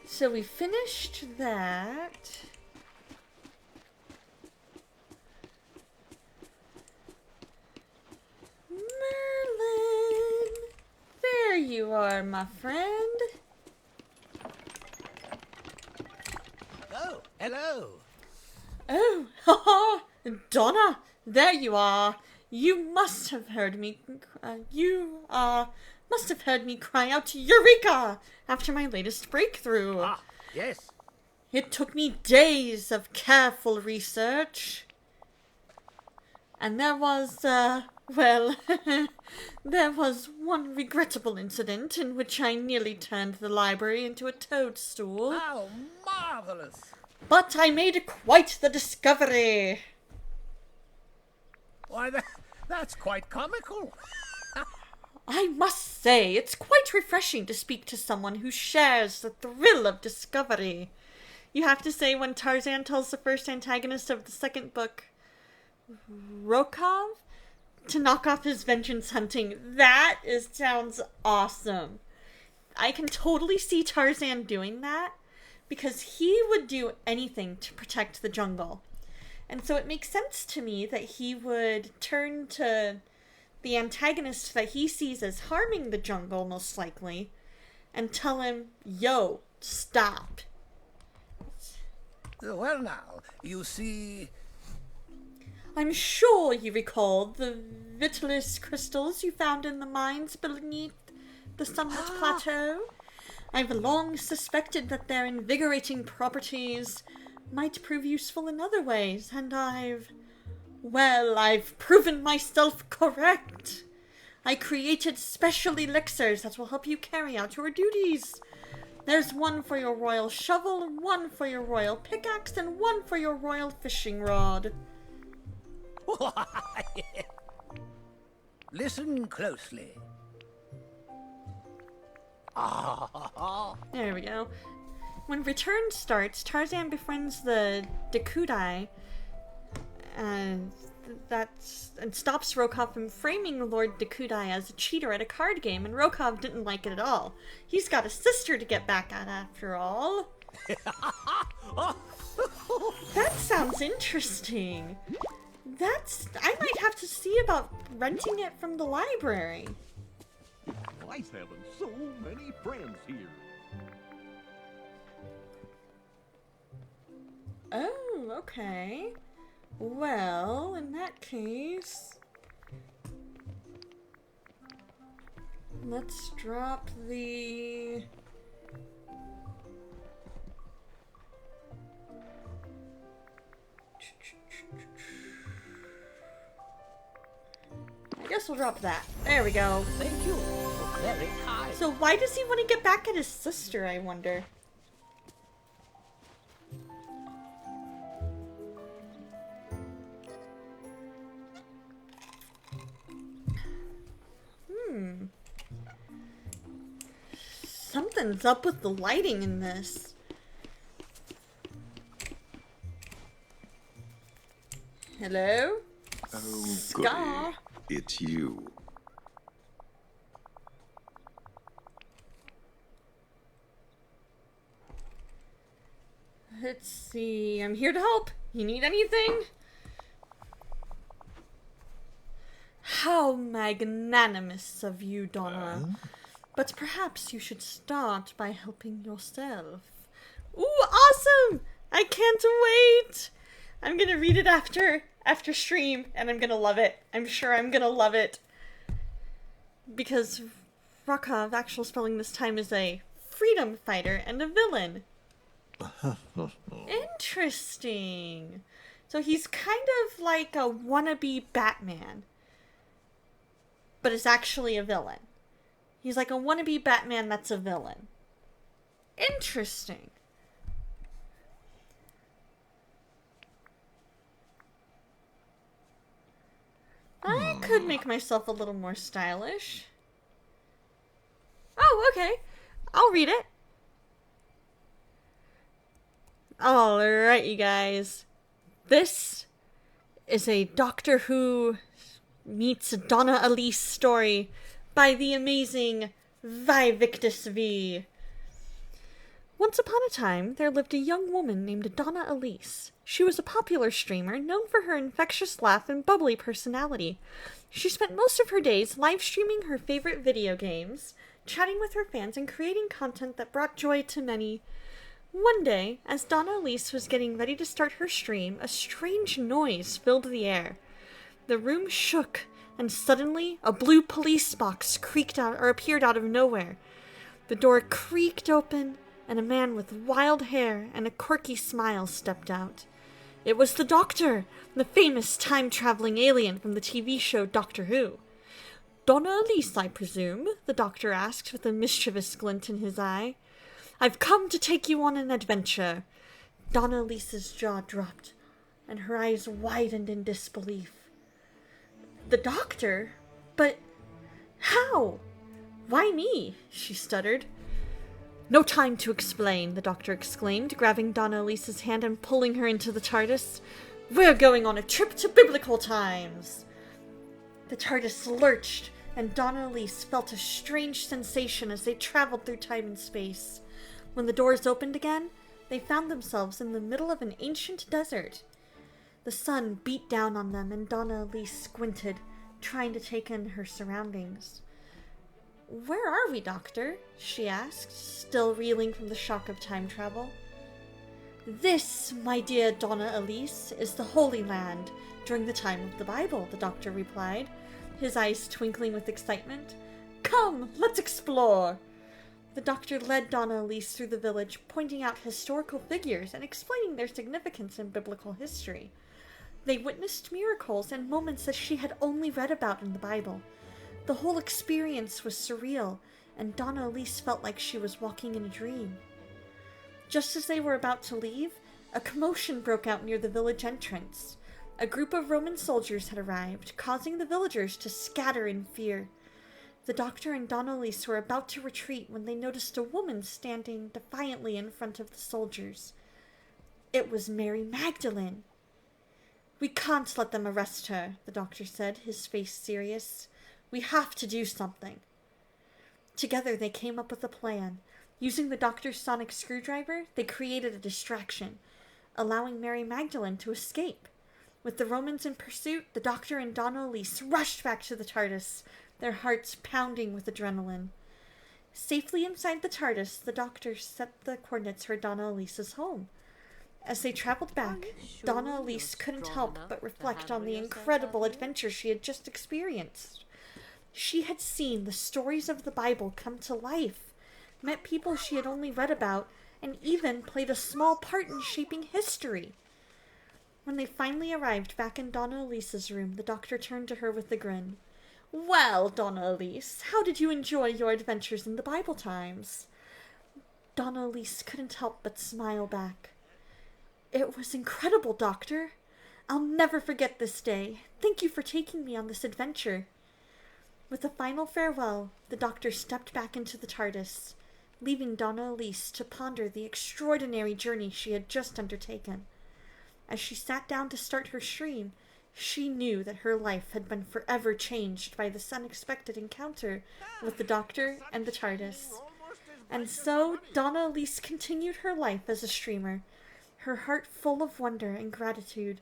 So we finished that. Merlin! There you are, my friend. Oh, hello. Oh, haha! Donna, there you are. You must have heard me. Must have heard me cry out "Eureka!" after my latest breakthrough. Ah, yes. It took me days of careful research. And there was, well, there was one regrettable incident in which I nearly turned the library into a toadstool. How marvelous. But I made quite the discovery. Why, that's quite comical. I must say, it's quite refreshing to speak to someone who shares the thrill of discovery. You have to say when Tarzan tells the first antagonist of the second book, Rokov, to knock off his vengeance hunting. That sounds awesome. I can totally see Tarzan doing that because he would do anything to protect the jungle. And so it makes sense to me that he would turn to the antagonist that he sees as harming the jungle, most likely, and tell him, yo, stop. Well now, you see... I'm sure you recall the Vitalis crystals you found in the mines beneath the Sunlit Plateau. I've long suspected that their invigorating properties might prove useful in other ways, and I've proven myself correct. I created special elixirs that will help you carry out your duties. There's one for your royal shovel, one for your royal pickaxe, and one for your royal fishing rod. Listen closely. There we go. When Return starts, Tarzan befriends the Dekudai and stops Rokov from framing Lord Dekudai as a cheater at a card game, and Rokov didn't like it at all. He's got a sister to get back at after all. That sounds interesting. I might have to see about renting it from the library. Nice having so many friends here. Oh, okay. Well, in that case, let's drop the... I guess we'll drop that. There we go. Thank you. Very kind. So why does he want to get back at his sister, I wonder? Something's up with the lighting in this. Hello? Oh, Scar? goody. It's you. Let's see. I'm here to help. You need anything? How magnanimous of you, Donna. But perhaps you should start by helping yourself. Ooh, awesome! I can't wait! I'm gonna read it after stream, and I'm gonna love it. I'm sure I'm gonna love it. Because Rokov, actual spelling this time, is a freedom fighter and a villain. Interesting. So he's kind of like a wannabe Batman, but is actually a villain. He's like a wannabe Batman that's a villain. Interesting. I could make myself a little more stylish. Oh, okay. I'll read it. Alright, you guys. This is a Doctor Who meets Donna Elise story by the amazing Vivictus V. Once upon a time, there lived a young woman named Donna Elise. She was a popular streamer, known for her infectious laugh and bubbly personality. She spent most of her days live streaming her favorite video games, chatting with her fans, and creating content that brought joy to many. One day, as Donna Elise was getting ready to start her stream, a strange noise filled the air. The room shook, and suddenly a blue police box appeared out of nowhere. The door creaked open, and a man with wild hair and a quirky smile stepped out. It was the Doctor, the famous time-traveling alien from the TV show Doctor Who. Donna Elise, I presume? The Doctor asked with a mischievous glint in his eye. I've come to take you on an adventure. Donna Elise's jaw dropped, and her eyes widened in disbelief. The Doctor? But how? Why me? She stuttered. No time to explain, the Doctor exclaimed, grabbing Donna Elise's hand and pulling her into the TARDIS. We're going on a trip to biblical times. The TARDIS lurched, and Donna Elise felt a strange sensation as they traveled through time and space. When the doors opened again, they found themselves in the middle of an ancient desert. The sun beat down on them, and Donna Elise squinted, trying to take in her surroundings. Where are we, Doctor? She asked, still reeling from the shock of time travel. "This, my dear Donna Elise, is the Holy Land during the time of the Bible," the doctor replied, his eyes twinkling with excitement. "Come, let's explore." The doctor led Donna Elise through the village, pointing out historical figures and explaining their significance in biblical history. They witnessed miracles and moments that she had only read about in the Bible. The whole experience was surreal, and Donna Elise felt like she was walking in a dream. Just as they were about to leave, a commotion broke out near the village entrance. A group of Roman soldiers had arrived, causing the villagers to scatter in fear. The doctor and Donna Elise were about to retreat when they noticed a woman standing defiantly in front of the soldiers. It was Mary Magdalene. "We can't let them arrest her," the doctor said, his face serious. "We have to do something." Together they came up with a plan. Using the doctor's sonic screwdriver, they created a distraction, allowing Mary Magdalene to escape. With the Romans in pursuit, the doctor and Donna Elise rushed back to the TARDIS, their hearts pounding with adrenaline. Safely inside the TARDIS, the doctor set the coordinates for Donna Elise's home. As they traveled back, Donna Elise couldn't help but reflect on the incredible adventure she had just experienced. She had seen the stories of the Bible come to life, met people she had only read about, and even played a small part in shaping history. When they finally arrived back in Donna Elise's room, the doctor turned to her with a grin. "Well, Donna Elise, how did you enjoy your adventures in the Bible times?" Donna Elise couldn't help but smile back. "It was incredible, Doctor. I'll never forget this day. Thank you for taking me on this adventure." With a final farewell, the doctor stepped back into the TARDIS, leaving Donna Elise to ponder the extraordinary journey she had just undertaken. As she sat down to start her stream, she knew that her life had been forever changed by this unexpected encounter with the doctor and the TARDIS. And so Donna Elise continued her life as a streamer, her heart full of wonder and gratitude,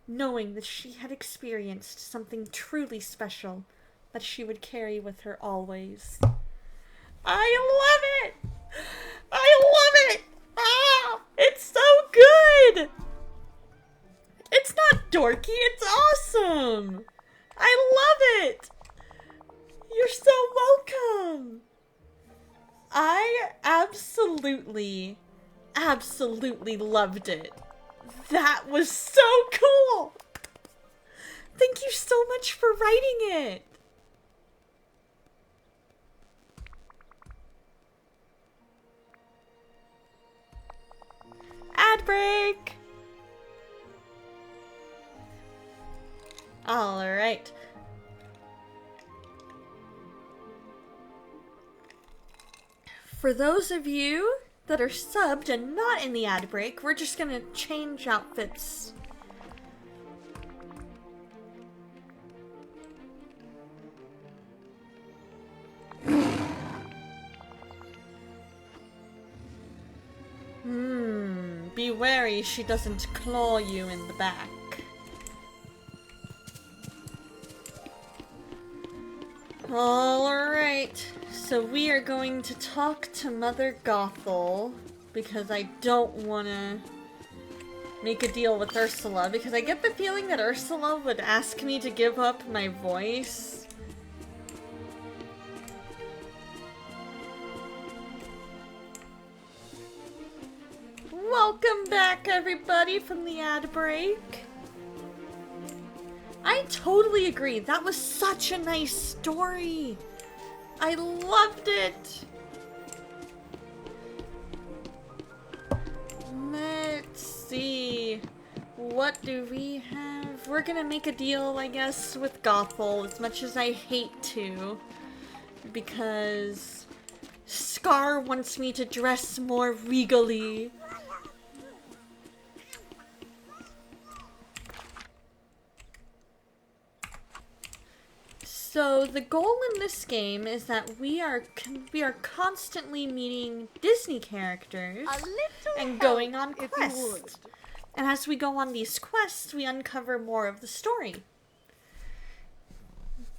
knowing that she had experienced something truly special that she would carry with her always. I love it! I love it! Ah, it's so good! It's not dorky, it's awesome! I love it! You're so welcome! I absolutely loved it. That was so cool! Thank you so much for writing it! Ad break! Alright. For those of you that are subbed and not in the ad break, we're just gonna change outfits. Be wary she doesn't claw you in the back. Alright, so we are going to talk to Mother Gothel, because I don't want to make a deal with Ursula, because I get the feeling that Ursula would ask me to give up my voice. Welcome back, everybody, from the ad break. I totally agree. That was such a nice story. I loved it. Let's see. What do we have? We're gonna make a deal, I guess, with Gothel, as much as I hate to. Because Scar wants me to dress more regally. So the goal in this game is that we are constantly meeting Disney characters and going on quests. And as we go on these quests, we uncover more of the story.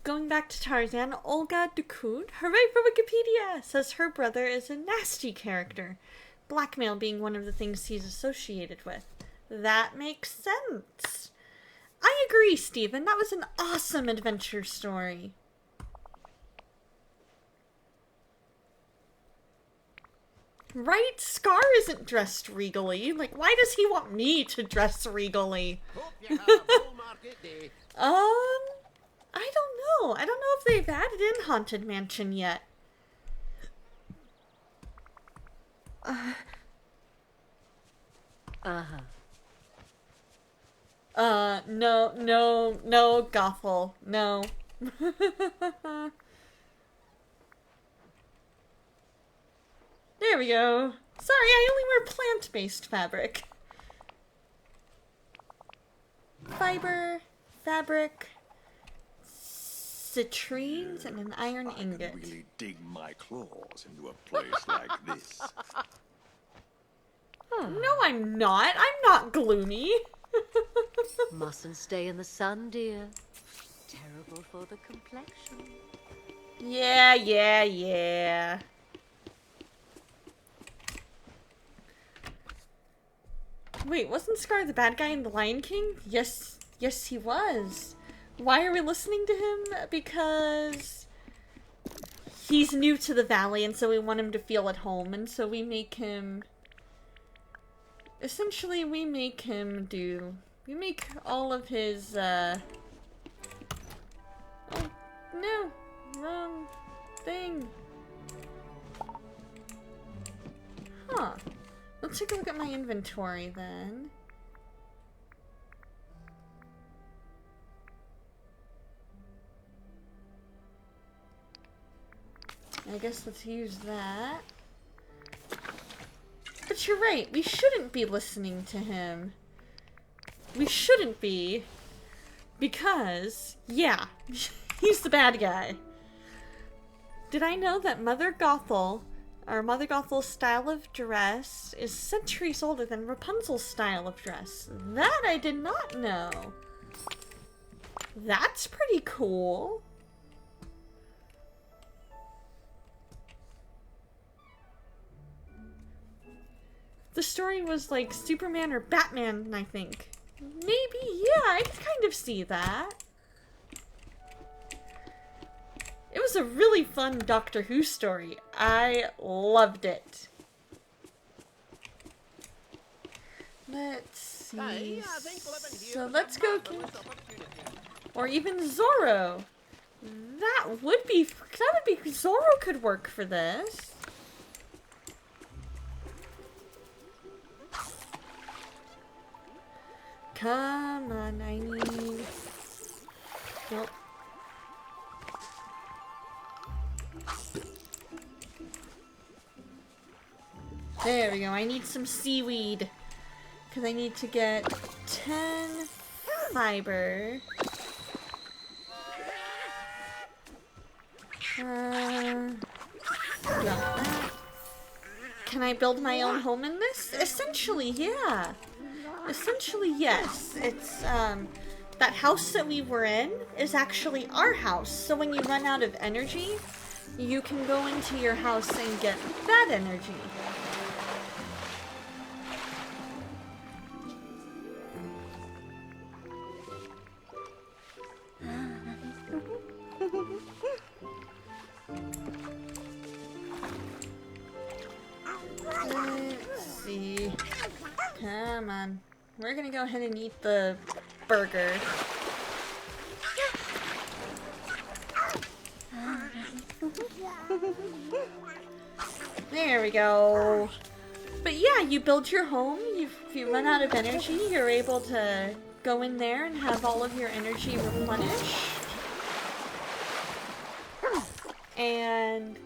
Going back to Tarzan, Olga Ducoud, hooray for Wikipedia, says her brother is a nasty character. blackmail being one of the things he's associated with. That makes sense. I agree, Steven. That was an awesome adventure story. Right? Scar isn't dressed regally. Like, why does he want me to dress regally? Hope you have a full market day. I don't know. I don't know if they've added in Haunted Mansion yet. No, Gothel. No. There we go. Sorry, I only wear plant-based fabric. Fiber, fabric, citrines, and an iron I can ingot. really dig my claws into a place like this. No, I'm not. I'm not gloomy. Mustn't stay in the sun, dear. Terrible for the complexion. Yeah. Wait, wasn't Scar the bad guy in The Lion King? Yes, he was. Why are we listening to him? Because he's new to the valley, and so we want him to feel at home, and so we make him... Essentially, we make all of his, Oh, no. Wrong thing. Huh. Let's take a look at my inventory, then. I guess let's use that. But you're right, we shouldn't be listening to him. We shouldn't be. Because, yeah, he's the bad guy. Did I know that Mother Gothel's style of dress is centuries older than Rapunzel's style of dress? That I did not know. That's pretty cool. The story was like Superman or Batman, I think. Maybe, yeah, I can kind of see that. It was a really fun Doctor Who story. I loved it. Let's see. So let's go get... Or even Zorro. That would be... Zorro could work for this. Come on, I need... Nope. There we go, I need some seaweed. Because I need to get 10 fiber. Got that. Can I build my own home in this? Essentially, yeah. Essentially, yes. It's, that house that we were in is actually our house. So when you run out of energy, you can go into your house and get that energy. Let's see. Come on. We're gonna go ahead and eat the burger. There we go. But yeah, you build your home, if you run out of energy, you're able to go in there and have all of your energy replenished. And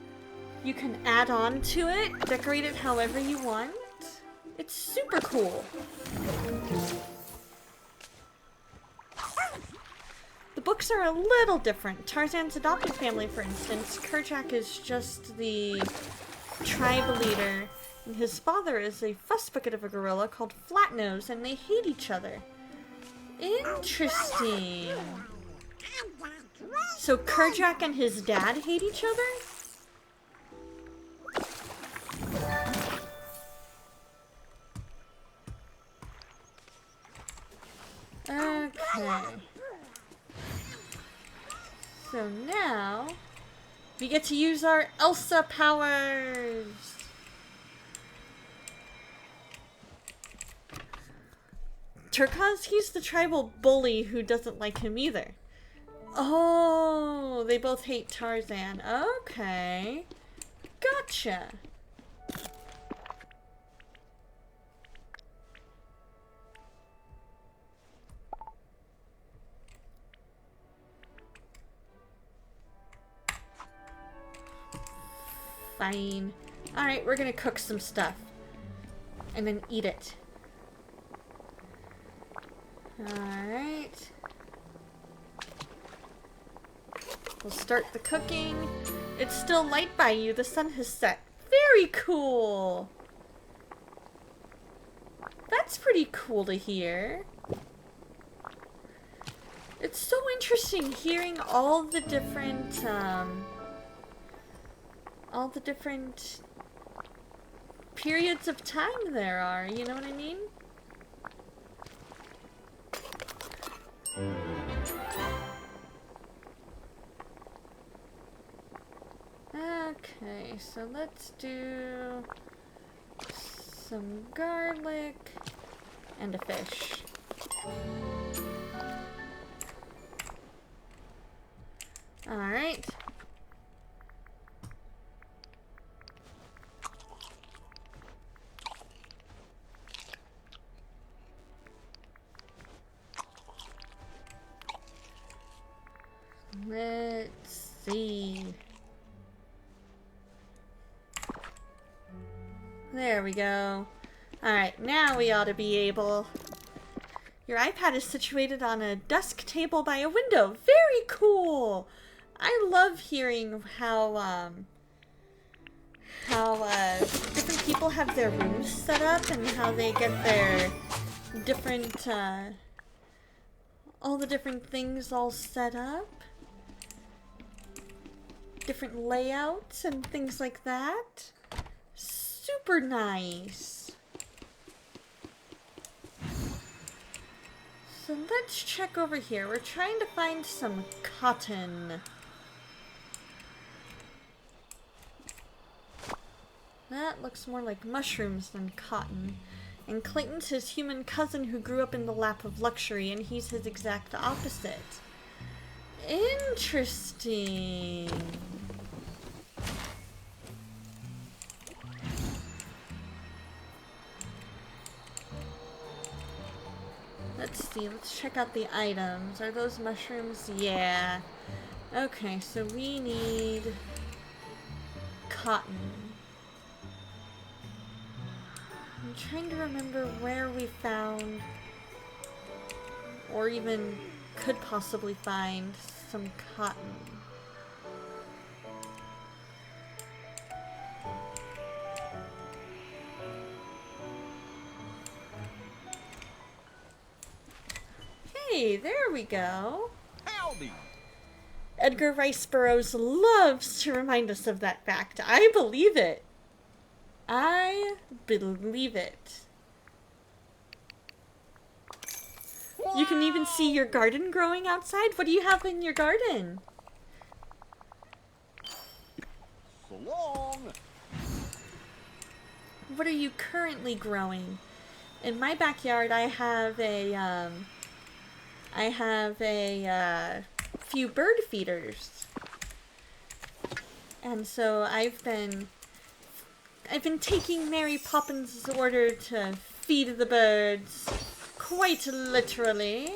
you can add on to it, decorate it however you want. It's super cool. The books are a little different. Tarzan's adopted family, for instance, Kerchak is just the tribe leader, and his father is a fuss bucket of a gorilla called Flatnose, and they hate each other. Interesting. So Kerchak and his dad hate each other? Okay. So now we get to use our Elsa powers. Turkos, he's the tribal bully who doesn't like him either. Oh, they both hate Tarzan. Okay. Gotcha. Fine. Alright, we're gonna cook some stuff. And then eat it. Alright. We'll start the cooking. It's still light by you. The sun has set. Very cool. That's pretty cool to hear. It's so interesting hearing all the different periods of time there are, you know what I mean? Okay, so let's do some garlic and a fish. Alright. Let's see. There we go. Alright, now we ought to be able... Your iPad is situated on a desk table by a window. Very cool! I love hearing how different people have their rooms set up and how they get their different, all the different things all set up. Different layouts and things like that. Super nice. So let's check over here. We're trying to find some cotton. That looks more like mushrooms than cotton. And Clayton's his human cousin who grew up in the lap of luxury, and he's his exact opposite. Interesting. Let's see, let's check out the items. Are those mushrooms? Yeah. Okay, so we need cotton. I'm trying to remember where we found, or even could possibly find, some cotton. Hey, there we go. Howdy! Edgar Rice Burroughs loves to remind us of that fact. I believe it. I believe it. You can even see your garden growing outside. What do you have in your garden? So long! What are you currently growing? In my backyard, I have a few bird feeders. And so I've been taking Mary Poppins' order to feed the birds, quite literally.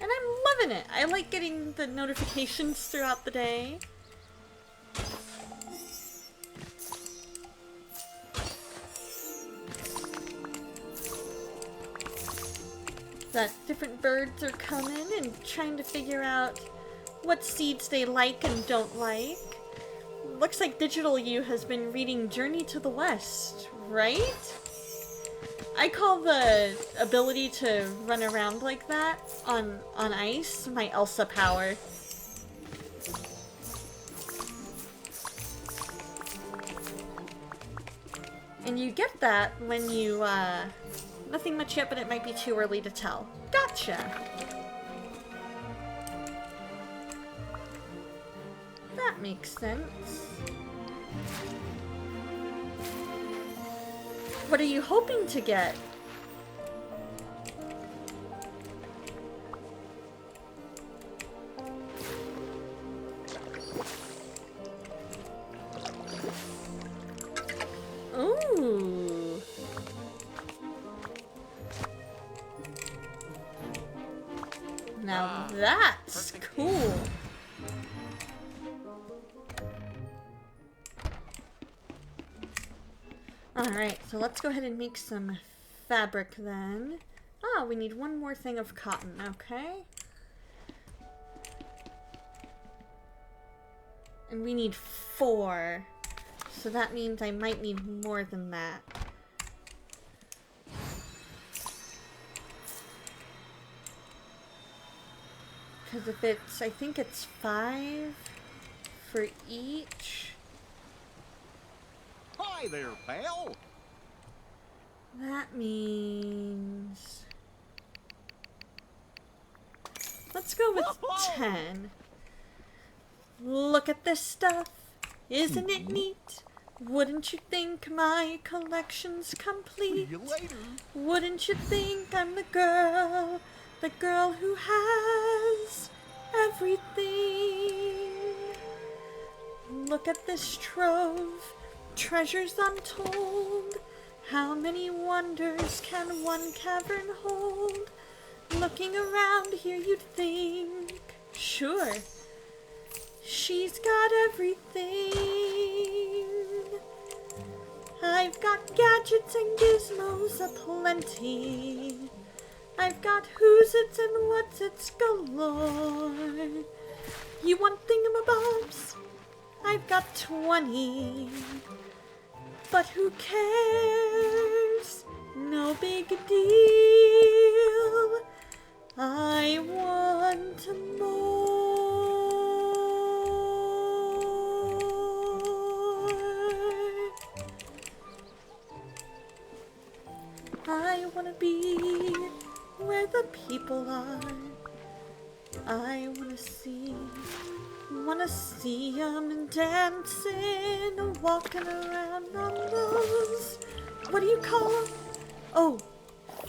And I'm loving it. I like getting the notifications throughout the day. That different birds are coming and trying to figure out what seeds they like and don't like. Looks like Digital You has been reading Journey to the West, right? I call the ability to run around like that on ice my Elsa power. And you get that when you, nothing much yet, but it might be too early to tell. Gotcha! That makes sense. What are you hoping to get? Ooh. Now that's cool. Alright, so let's go ahead and make some fabric then. Oh, we need one more thing of cotton, okay? And we need 4. So that means I might need more than that. Because if it's, I think it's 5 for each. Hi there, pal. That means... let's go with 10. Look at this stuff. Isn't it neat? Wouldn't you think my collection's complete? See you later. Wouldn't you think I'm the girl who has everything? Look at this trove, treasures untold. How many wonders can one cavern hold? Looking around here you'd think, sure, she's got everything. I've got gadgets and gizmos aplenty. I've got who's its and what's its galore. You want thingamabobs? I've got 20. But who cares? No big deal. I want more. I want to be where the people are. I want to see 'em dancing, walking around on those, what do you call 'em? Oh,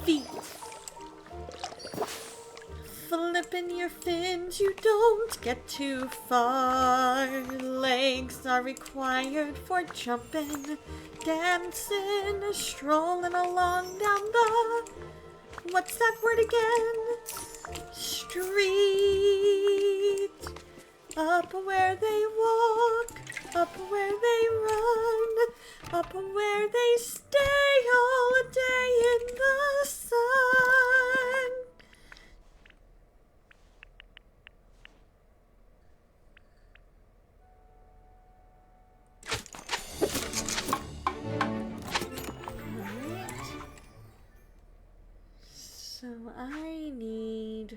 feet. Flipping your fins, you don't get too far. Legs are required for jumping, dancing, strolling along down the, what's that word again? Street. Up where they walk, up where they run, up where they stay all day in the sun. Alright. So I need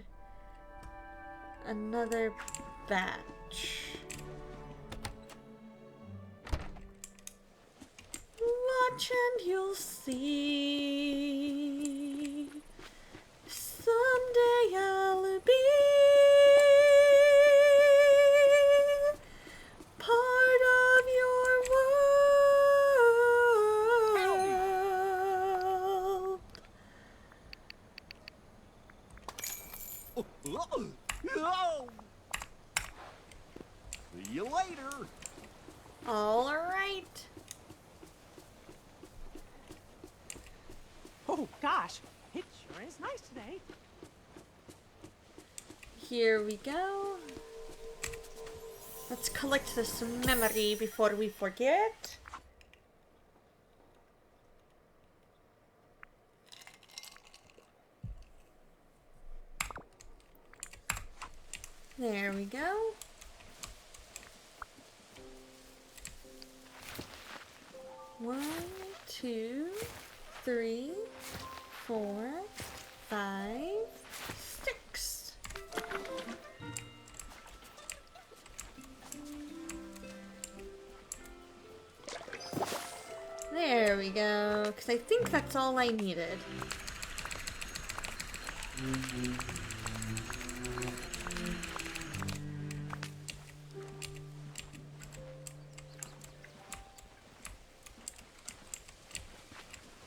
another batch. Watch and you'll see. Someday I'll be part of your world. Oh. See you later. All right. Oh, gosh. It sure is nice today. Here we go. Let's collect this memory before we forget. There we go. One, 2, 3, 4, 5, 6. There There we go. Because I think that's all I needed.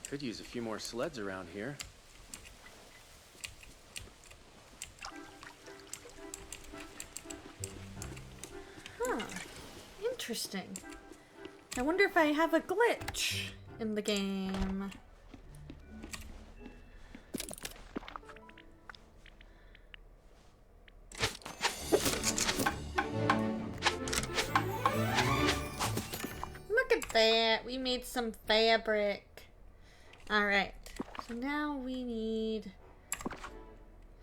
Could use a few more sleds around here. Huh. Interesting. I wonder if I have a glitch in the game. Look at that. We made some fabric. Alright. So now we need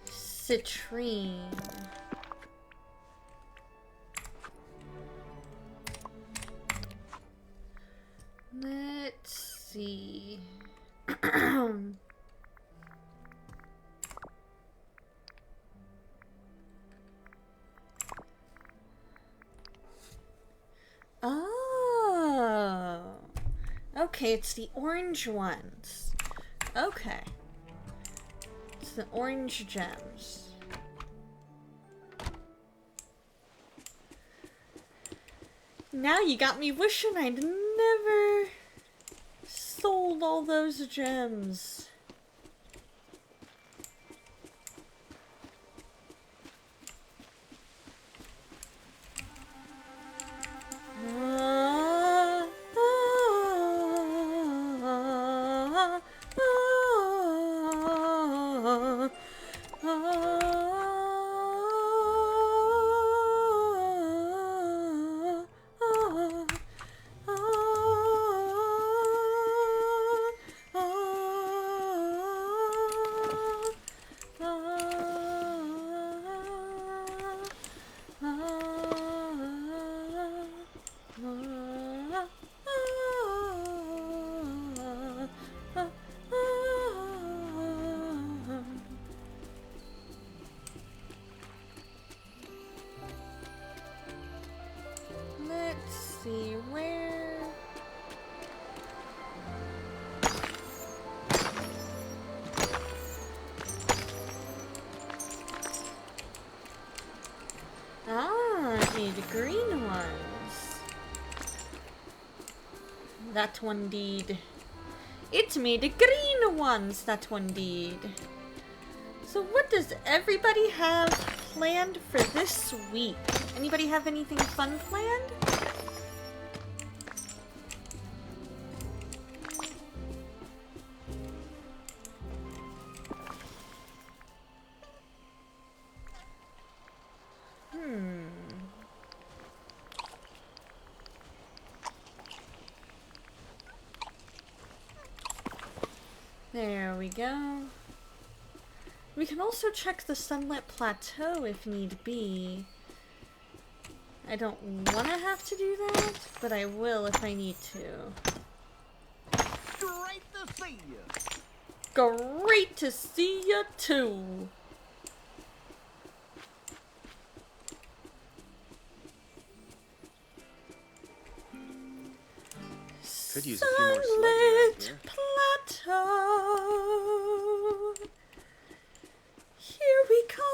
citrine. Let's see. Oh. Okay, it's the orange ones. Okay. It's the orange gems. Now you got me wishing I'd never sold all those gems. Let's see where. Ah, need green ones. That one did. It's made of green ones, that one did. So what does everybody have planned for this week? Anybody have anything fun planned? There we go. We can also check the Sunlit Plateau if need be. I don't want to have to do that, but I will if I need to. Great to see you. Great to see you too. Could use a few more sleds around Sunlit here. Plateau. Here we come.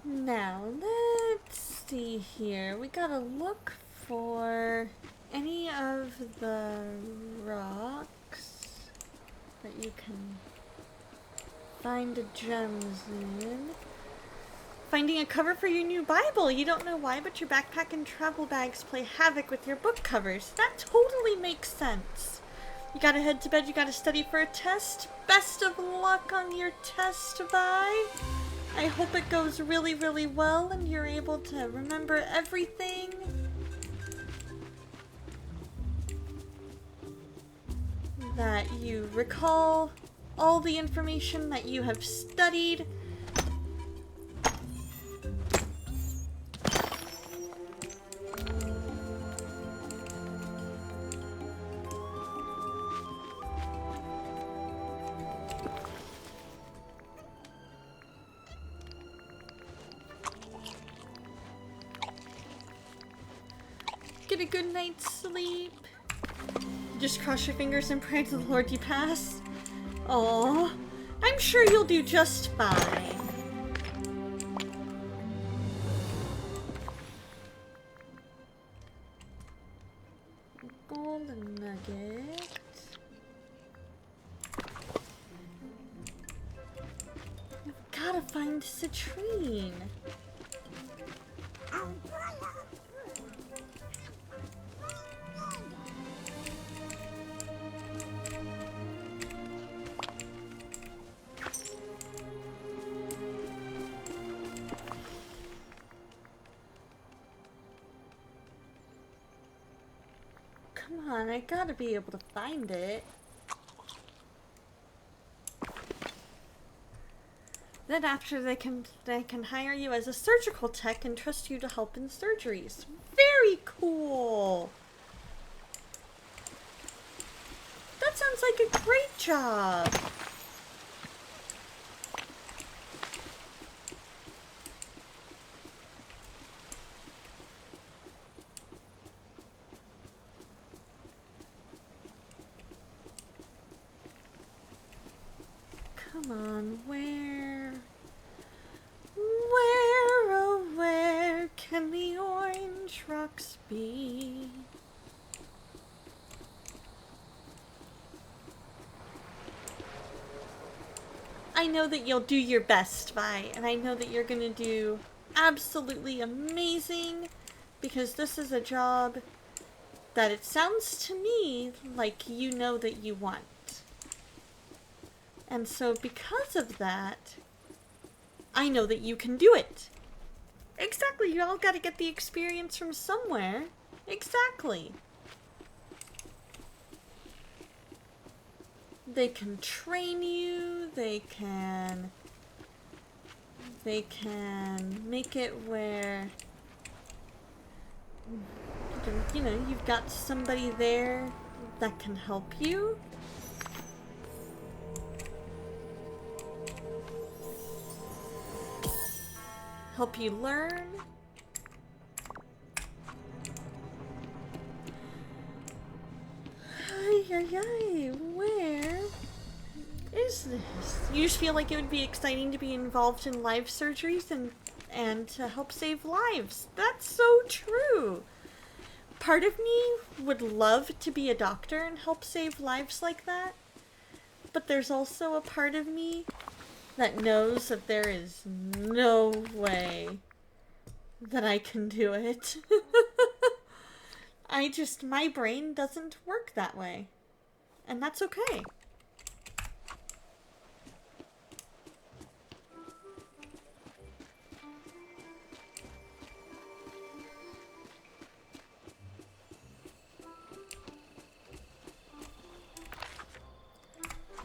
Now, let's see here. We gotta look for any of the rocks that you can find gems in. Finding a cover for your new Bible. You don't know why, but your backpack and travel bags play havoc with your book covers. That totally makes sense. You gotta head to bed, you gotta study for a test. Best of luck on your test, Vi. I hope it goes really, really well and you're able to remember everything. That you recall all the information that you have studied. get a good night's sleep. Just cross your fingers and pray to the Lord you pass. Aw, I'm sure you'll do just fine. Golden nugget. You've gotta find Citrine. Come on, I gotta be able to find it. Then after they can hire you as a surgical tech and trust you to help in surgeries. Very cool. That sounds like a great job. Come on, oh, where can the orange rocks be? I know that you'll do your best, Vi, and I know that you're gonna do absolutely amazing, because this is a job that it sounds to me like you know that you want. And so because of that, I know that you can do it. Exactly, you all gotta get the experience from somewhere. Exactly. They can train you, they can make it where, you know, you've got somebody there that can help you. Help you learn. Ay, where is this? You just feel like it would be exciting to be involved in live surgeries and to help save lives. That's so true. Part of me would love to be a doctor and help save lives like that. But there's also a part of me that knows that there is no way that I can do it. My brain doesn't work that way. And that's okay.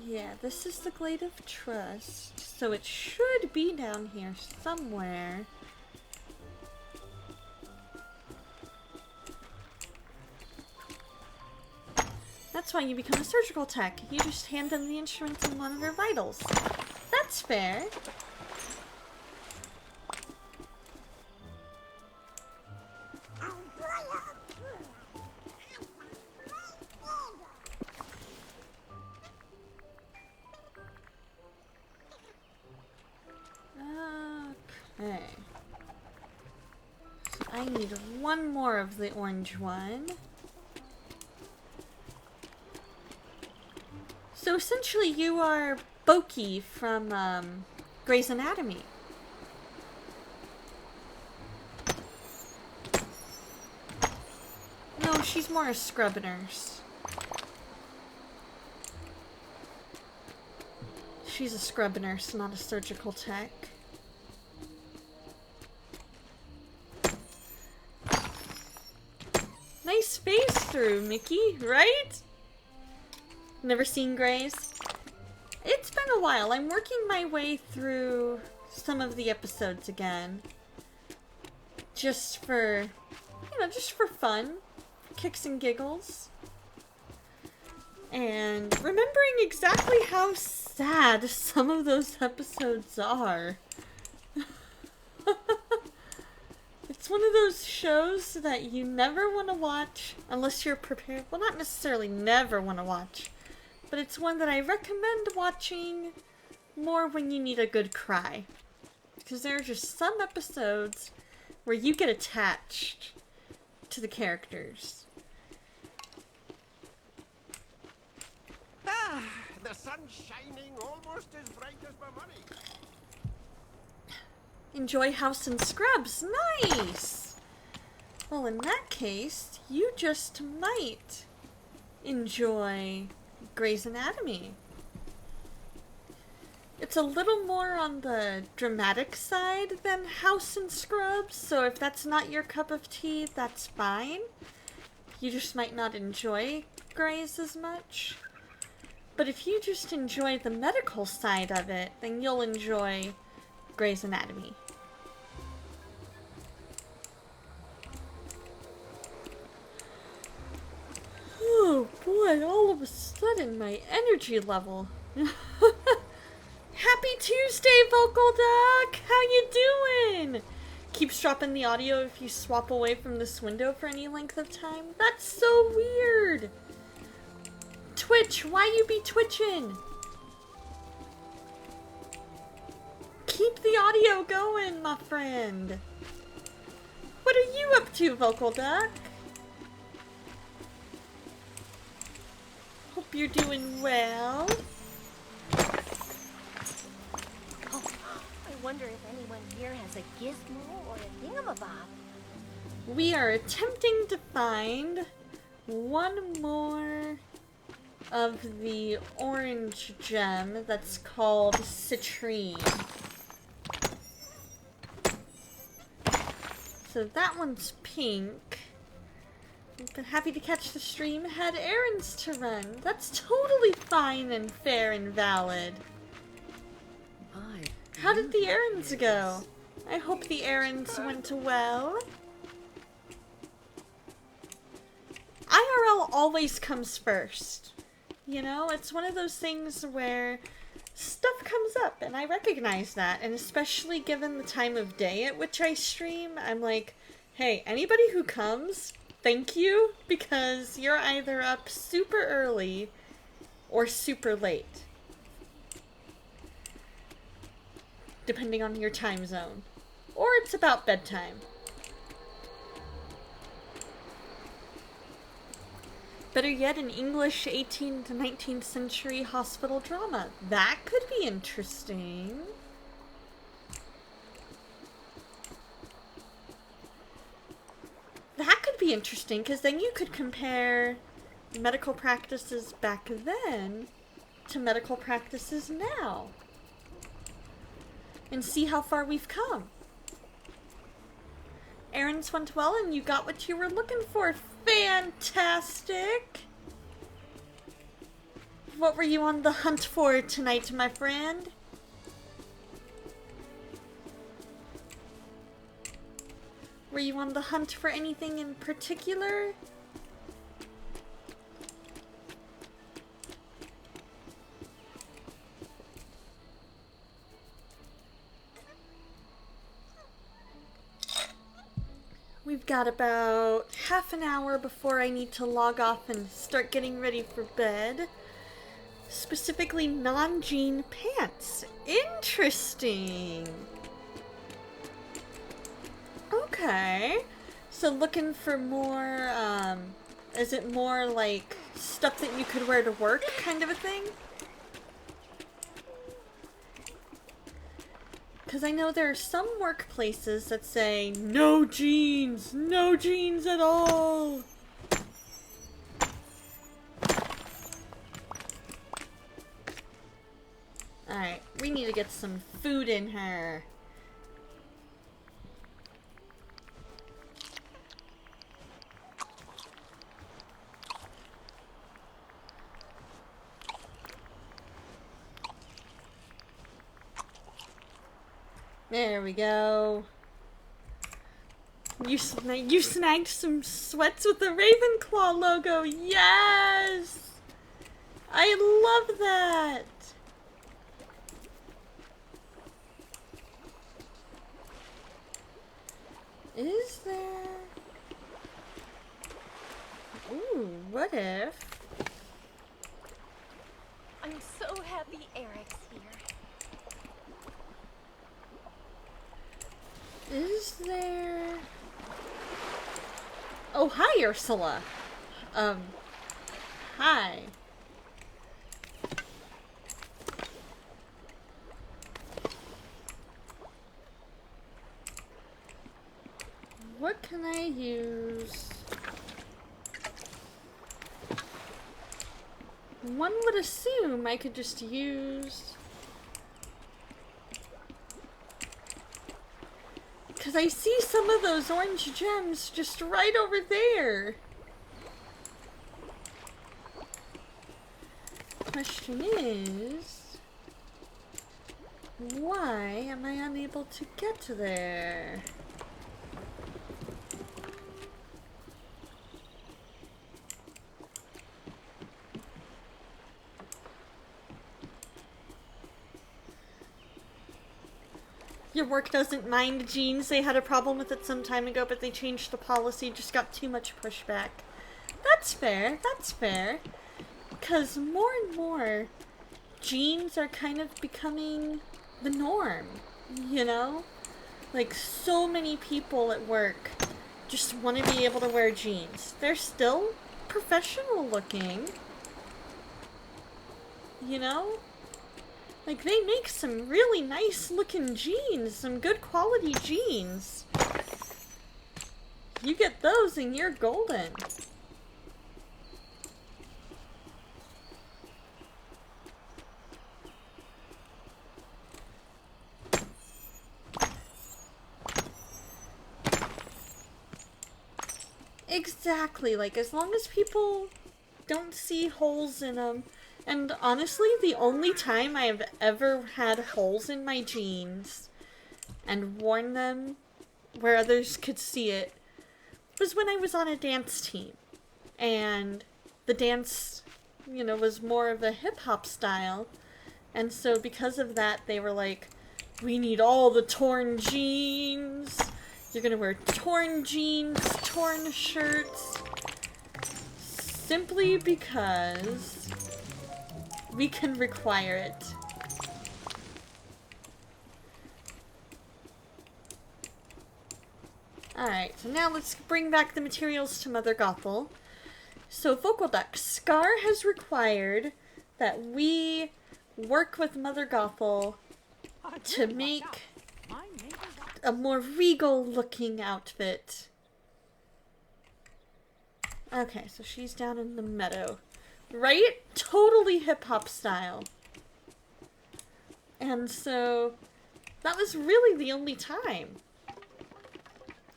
Yeah, this is the Glade of Trust, so it should be down here somewhere. That's why you become a surgical tech. You just hand them the instruments and monitor vitals. That's fair. Okay. So I need one more of the orange one. So essentially you are Boki from Grey's Anatomy. No, she's more a scrub nurse. She's a scrub nurse, not a surgical tech. Nice face through, Mickey, right? Never seen Grey's? It's been a while. I'm working my way through some of the episodes again. Just for, you know, just for fun. Kicks and giggles. And remembering exactly how sad some of those episodes are. It's one of those shows that you never want to watch unless you're prepared. Well, not necessarily never want to watch, but it's one that I recommend watching more when you need a good cry. Because there are just some episodes where you get attached to the characters. Ah, the sun's shining almost as bright as my money. Enjoy House and Scrubs. Nice! Well, in that case, you just might enjoy Grey's Anatomy. It's a little more on the dramatic side than House and Scrubs, so if that's not your cup of tea, that's fine. You just might not enjoy Grey's as much. But if you just enjoy the medical side of it, then you'll enjoy Grey's Anatomy. Oh boy, all of a sudden my energy level. Happy Tuesday, Vocal Duck! How you doing? Keeps dropping the audio if you swap away from this window for any length of time. That's so weird! Twitch, why you be twitching? Keep the audio going, my friend. What are you up to, Vocal Duck? Hope you're doing well. Oh, I wonder if anyone here has a gizmo or a thingamabob. We are attempting to find one more of the orange gem that's called citrine. So that one's pink. But happy to catch the stream. Had errands to run. That's totally fine and fair and valid. How did the errands go? I hope the errands went well. IRL always comes first. You know, it's one of those things where stuff comes up, and I recognize that, and especially given the time of day at which I stream, I'm like, hey, anybody who comes, thank you, because you're either up super early or super late, depending on your time zone, or it's about bedtime. Better yet, an English 18th to 19th century hospital drama. That could be interesting. That could be interesting, because then you could compare medical practices back then to medical practices now. And see how far we've come. Errands went well and you got what you were looking for. Fantastic! What were you on the hunt for tonight, my friend? Were you on the hunt for anything in particular? We've got about half an hour before I need to log off and start getting ready for bed. Specifically non-jean pants. Interesting. Okay. So looking for more, is it more like stuff that you could wear to work kind of a thing? Because I know there are some workplaces that say, no jeans at all. Alright, we need to get some food in her. There we go. You snagged some sweats with the Ravenclaw logo. Yes! I love that! Is if... I'm so happy Eric's here. Is there... Oh, hi, Ursula. Hi. What can I use? One would assume I could just use... Because I see some of those orange gems just right over there. Question is... why am I unable to get to there? Your work doesn't mind jeans. They had a problem with it some time ago, but they changed the policy. Just got too much pushback. That's fair. That's fair. Because more and more jeans are kind of becoming the norm, you know? Like, so many people at work just want to be able to wear jeans. They're still professional looking, you know? Like, they make some really nice looking jeans, some good quality jeans. You get those and you're golden. Exactly, like, as long as people don't see holes in them. And honestly, the only time I've ever had holes in my jeans and worn them where others could see it was when I was on a dance team. And the dance, you know, was more of a hip-hop style. And so because of that, they were like, we need all the torn jeans. You're gonna wear torn jeans, torn shirts. Simply because we can require it. Alright, so now let's bring back the materials to Mother Gothel. So, Vocal Duck, Scar has required that we work with Mother Gothel to make a more regal looking outfit. Okay, so she's down in the meadow. Right? Totally hip-hop style. And so, that was really the only time.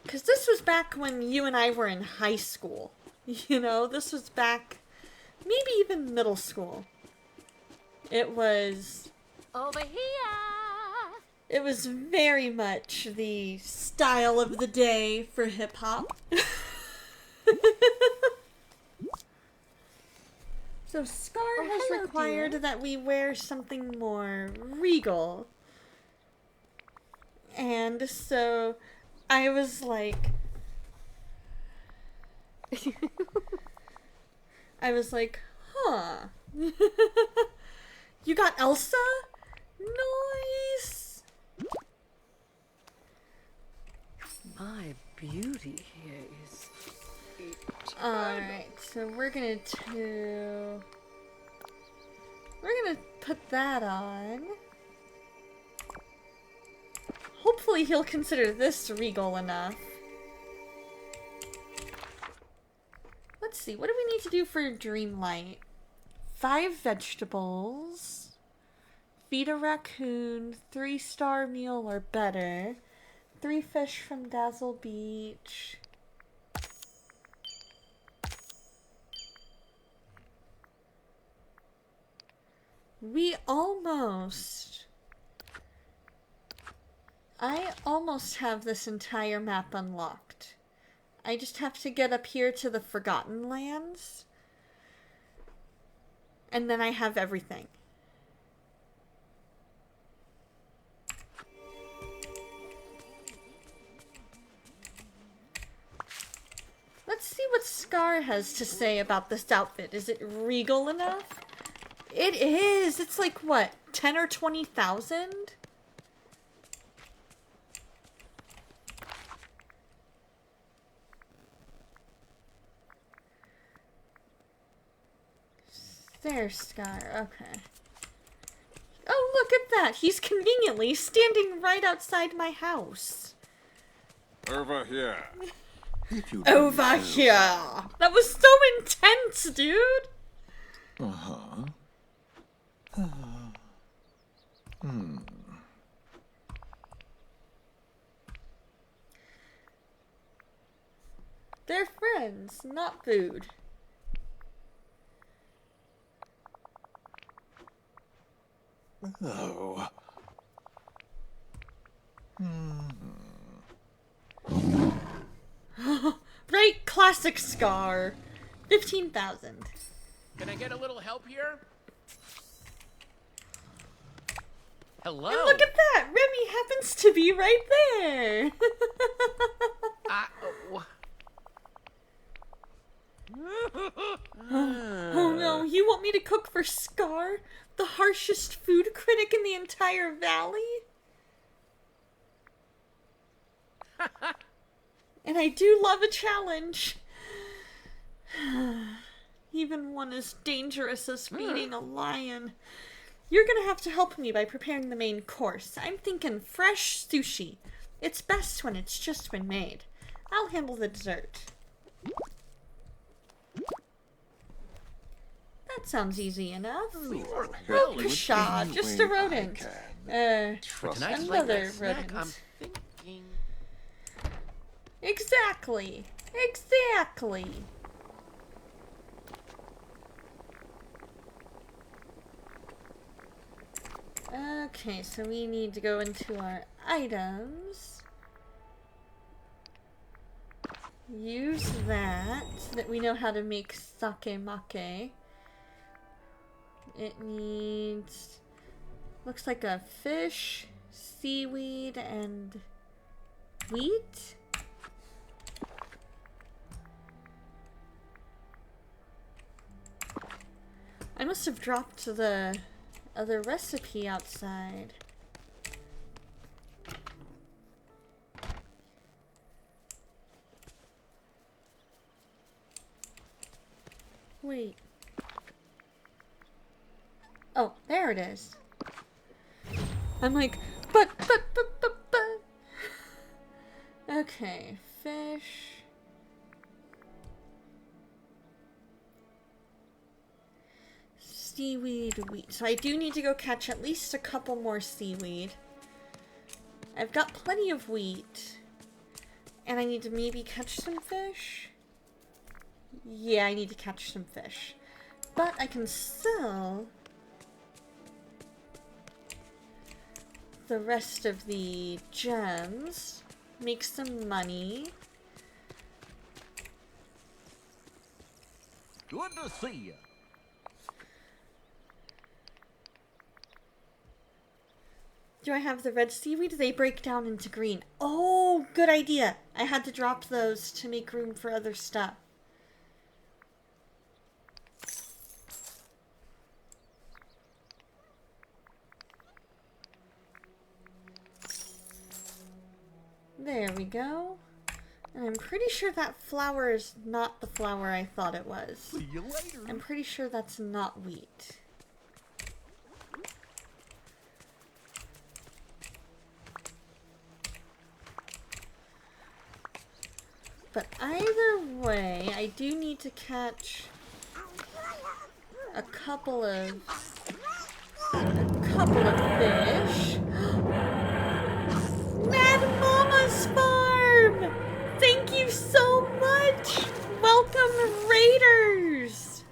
Because this was back when you and I were in high school. You know, this was back, maybe even middle school. It was... Over here! It was very much the style of the day for hip-hop. So Scar has required that we wear something more regal. And so I was like... huh. You got Elsa? Nice! My beauty here is... Alright, so we're gonna put that on. Hopefully he'll consider this regal enough. Let's see, what do we need to do for Dreamlight? 5 vegetables. Feed a raccoon. 3-star meal or better. 3 fish from Dazzle Beach. I almost have this entire map unlocked. I just have to get up here to the Forgotten Lands. And then I have everything. Let's see what what Scar has to say about this outfit. Is it regal enough? It is. It's like, what, 10 or 20,000? There's Scar. Okay. Oh, look at that. He's conveniently standing right outside my house. Over here. If you Over here. That was so intense, dude. Uh-huh. They're friends, not food. Oh. Right, classic Scar. 15,000. Can I get a little help here? Hello. And look at that! Remy happens to be right there! Oh no, you want me to cook for Scar? The harshest food critic in the entire valley? And I do love a challenge. Even one as dangerous as feeding a lion. You're gonna have to help me by preparing the main course. I'm thinking fresh sushi. It's best when it's just been made. I'll handle the dessert. That sounds easy enough. Well, Pshaw, just a rodent. Tonight's late Another night snack, rodent. I'm thinking. Exactly. Exactly. Okay, so we need to go into our items. Use that so that we know how to make sake make. It needs... looks like a fish, seaweed, and wheat? I must have dropped the other recipe outside. Wait. Oh, there it is. I'm like, but. Okay, fish. Seaweed, wheat. So I do need to go catch at least a couple more seaweed. I've got plenty of wheat. And I need to maybe catch some fish. Yeah, I need to catch some fish. But I can sell the rest of the gems. Make some money. Good to see you. Do I have the red seaweed? They break down into green. Oh, good idea. I had to drop those to make room for other stuff. There we go. And I'm pretty sure that flour is not the flour I thought it was. See you later. I'm pretty sure that's not wheat. But either way, I do need to catch a couple of fish. Mad Mama's Farm! Thank you so much! Welcome, Raiders!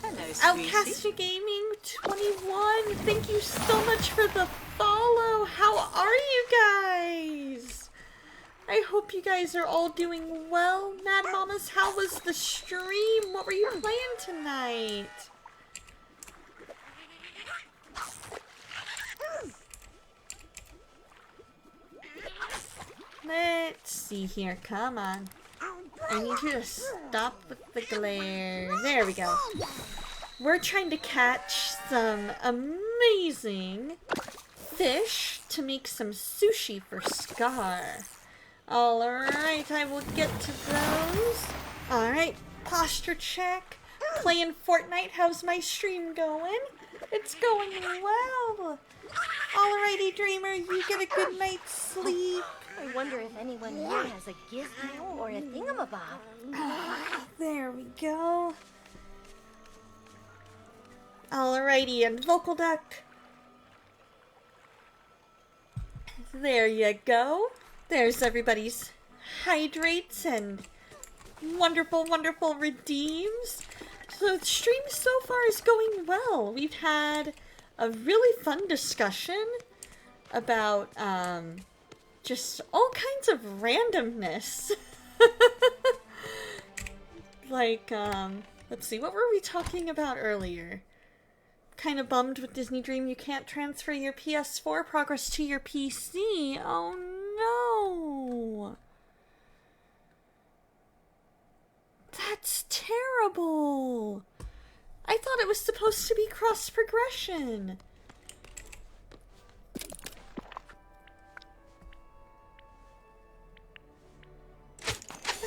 Hello, Outcast Gaming 21, thank you so much for the follow. How are you guys? I hope you guys are all doing well. Mad Mamas, how was the stream? What were you playing tonight? Let's see here. Come on. I need you to stop with the glare. There we go. We're trying to catch some amazing fish to make some sushi for Scar. Alright, I will get to those. Alright, posture check. Playing Fortnite, how's my stream going? It's going well. Alrighty, Dreamer, you get a good night's sleep. I wonder if anyone here has a gizmo or a thingamabob. There we go. Alrighty, and Vocal Duck. There you go. There's everybody's hydrates and wonderful, wonderful redeems. So the stream so far is going well. We've had a really fun discussion about just all kinds of randomness. Like, let's see, what were we talking about earlier? Kind of bummed with Disney Dream you can't transfer your PS4 progress to your PC. Oh no! That's terrible! I thought it was supposed to be cross progression.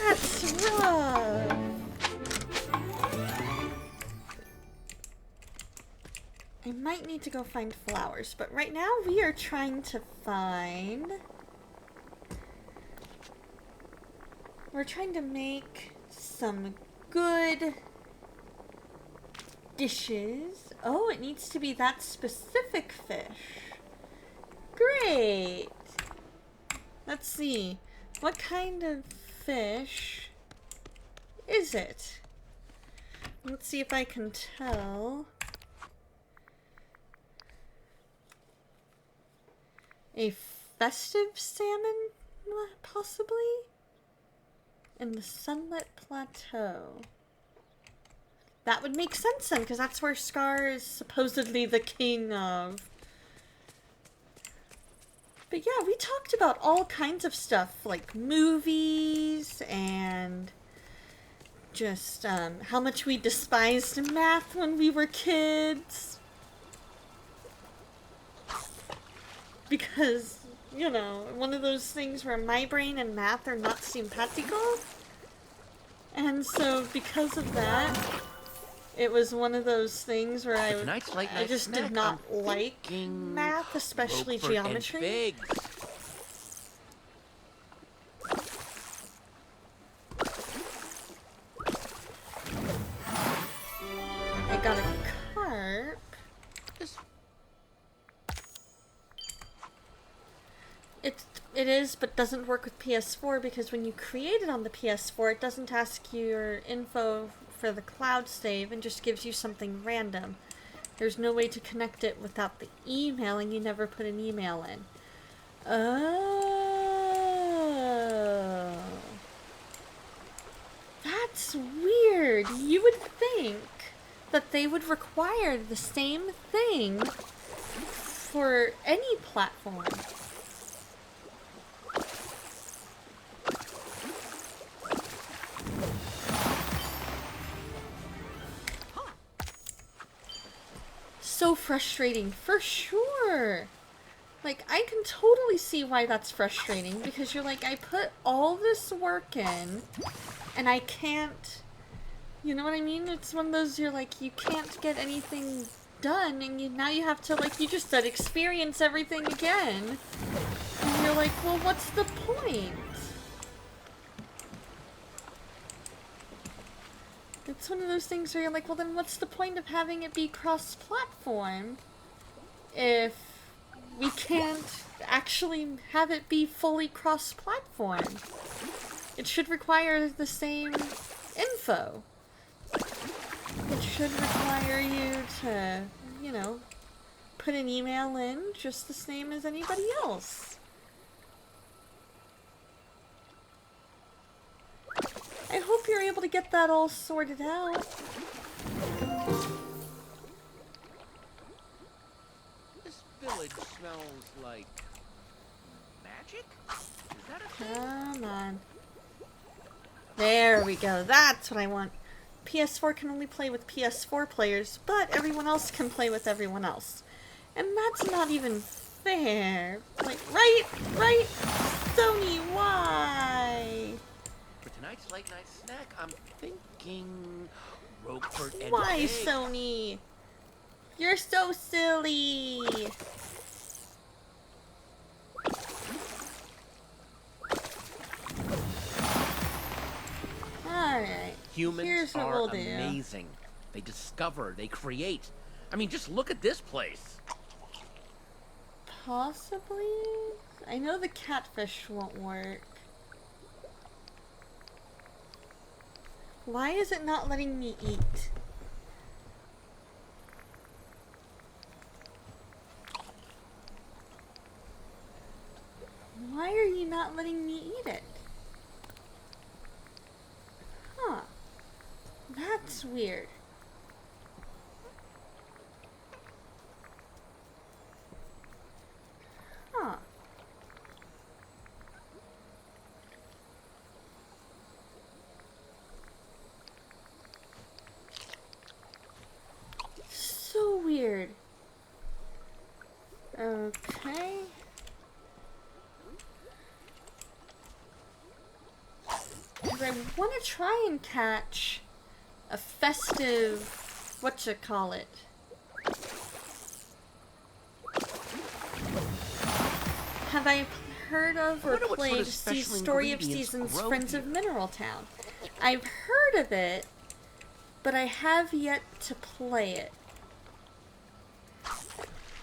That's rough. I might need to go find flowers, but right now we are trying to find... We're trying to make some good dishes. Oh, it needs to be that specific fish. Great! Let's see. What kind of fish is it? Let's see if I can tell. A festive salmon, possibly? In the Sunlit Plateau. That would make sense then, because that's where Scar is supposedly the king of. But yeah, we talked about all kinds of stuff, like movies, and just how much we despised math when we were kids. Because, you know, one of those things where my brain and math are not simpatico. And so, because of that, it was one of those things where I just did not like math, especially geometry. I got a carp. It is, but doesn't work with PS4 because when you create it on the PS4, it doesn't ask you your info for the cloud save and just gives you something random. There's no way to connect it without the email, and you never put an email in. Oh. That's weird. You would think that they would require the same thing for any platform. So frustrating, for sure. Like, I can totally see why that's frustrating, because you're like, I put all this work in, and I can't, you know what I mean? It's one of those, you're like, you can't get anything done, and now you have to, like you just said, experience everything again. And you're like, well, what's the point? It's one of those things where you're like, well, then what's the point of having it be cross-platform if we can't actually have it be fully cross-platform? It should require the same info. It should require you to, you know, put an email in just the same as anybody else. I hope you're able to get that all sorted out. This village smells like magic? Is that a thing? Come on. There we go. That's what I want. PS4 can only play with PS4 players, but everyone else can play with everyone else. And that's not even fair. Like, right? Sony, why? For tonight's late night snack, I'm thinking Roquefort and Why, egg. Sony? You're so silly. Alright. Humans Here's what are we'll do. amazing. They discover, they create. I mean, just look at this place. Possibly? I know the catfish won't work. Why is it not letting me eat? Why are you not letting me eat it? Huh. That's weird. Huh. So weird. Okay. Because I want to try and catch a festive, whatchamacallit. Have I heard of or wonder what sort of played special Story of ingredients Seasons grow Friends of here. Mineral Town? I've heard of it, but I have yet to play it.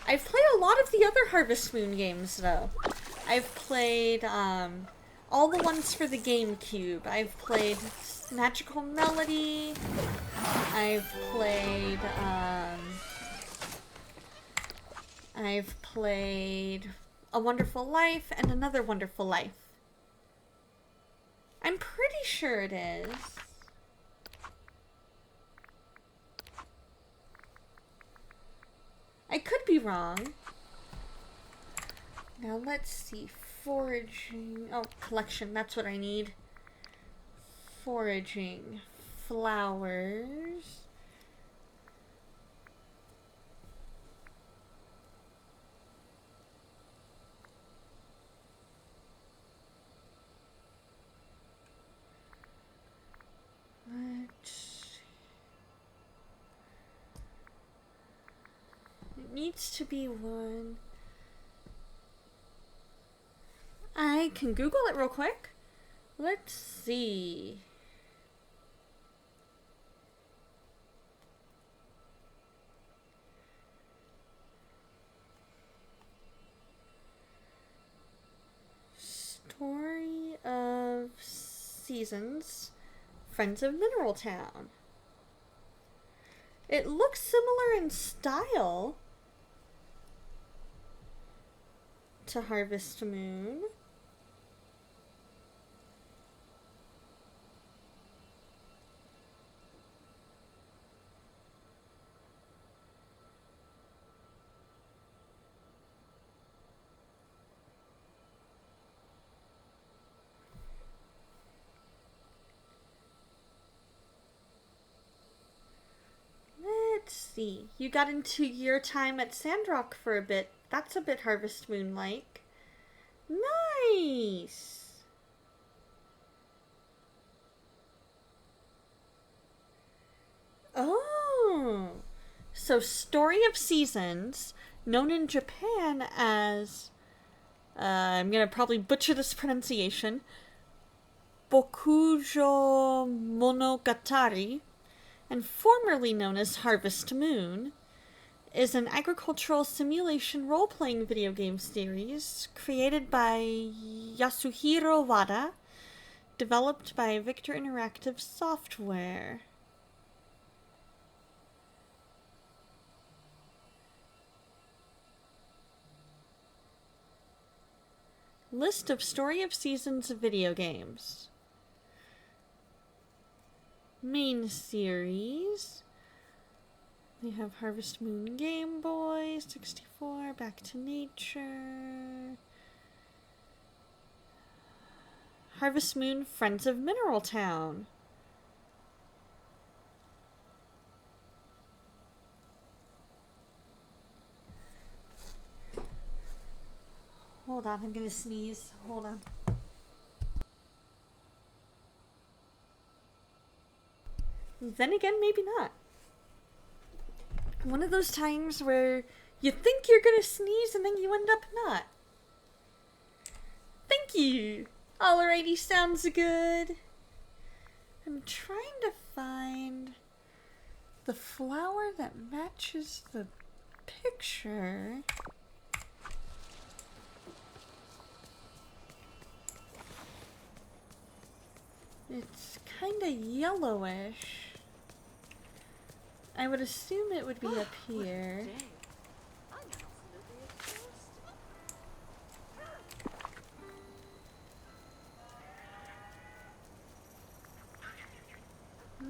I've played a lot of the other Harvest Moon games, though. I've played, all the ones for the GameCube. I've played Magical Melody. I've played A Wonderful Life and Another Wonderful Life. I'm pretty sure it is. I could be wrong. Now let's see. Foraging. Oh, collection. That's what I need. Foraging. Flowers. Let's see. It needs to be one. I can Google it real quick. Let's see. Story of Seasons, Friends of Mineral Town. It looks similar in style to Harvest Moon. Let's see. You got into your time at Sandrock for a bit. That's a bit Harvest Moon-like. Nice! Oh! So, Story of Seasons, known in Japan as... I'm gonna probably butcher this pronunciation. Bokujo Monogatari, and formerly known as Harvest Moon, is an agricultural simulation role-playing video game series created by Yasuhiro Wada, developed by Victor Interactive Software. List of Story of Seasons video games. Main series. We have Harvest Moon Game Boy, 64, Back to Nature. Harvest Moon Friends of Mineral Town. Hold on, I'm gonna sneeze. Hold on. Then again, maybe not. One of those times where you think you're gonna sneeze and then you end up not. Thank you! Alrighty, sounds good. I'm trying to find the flower that matches the picture. It's kind of yellowish. I would assume it would be up here.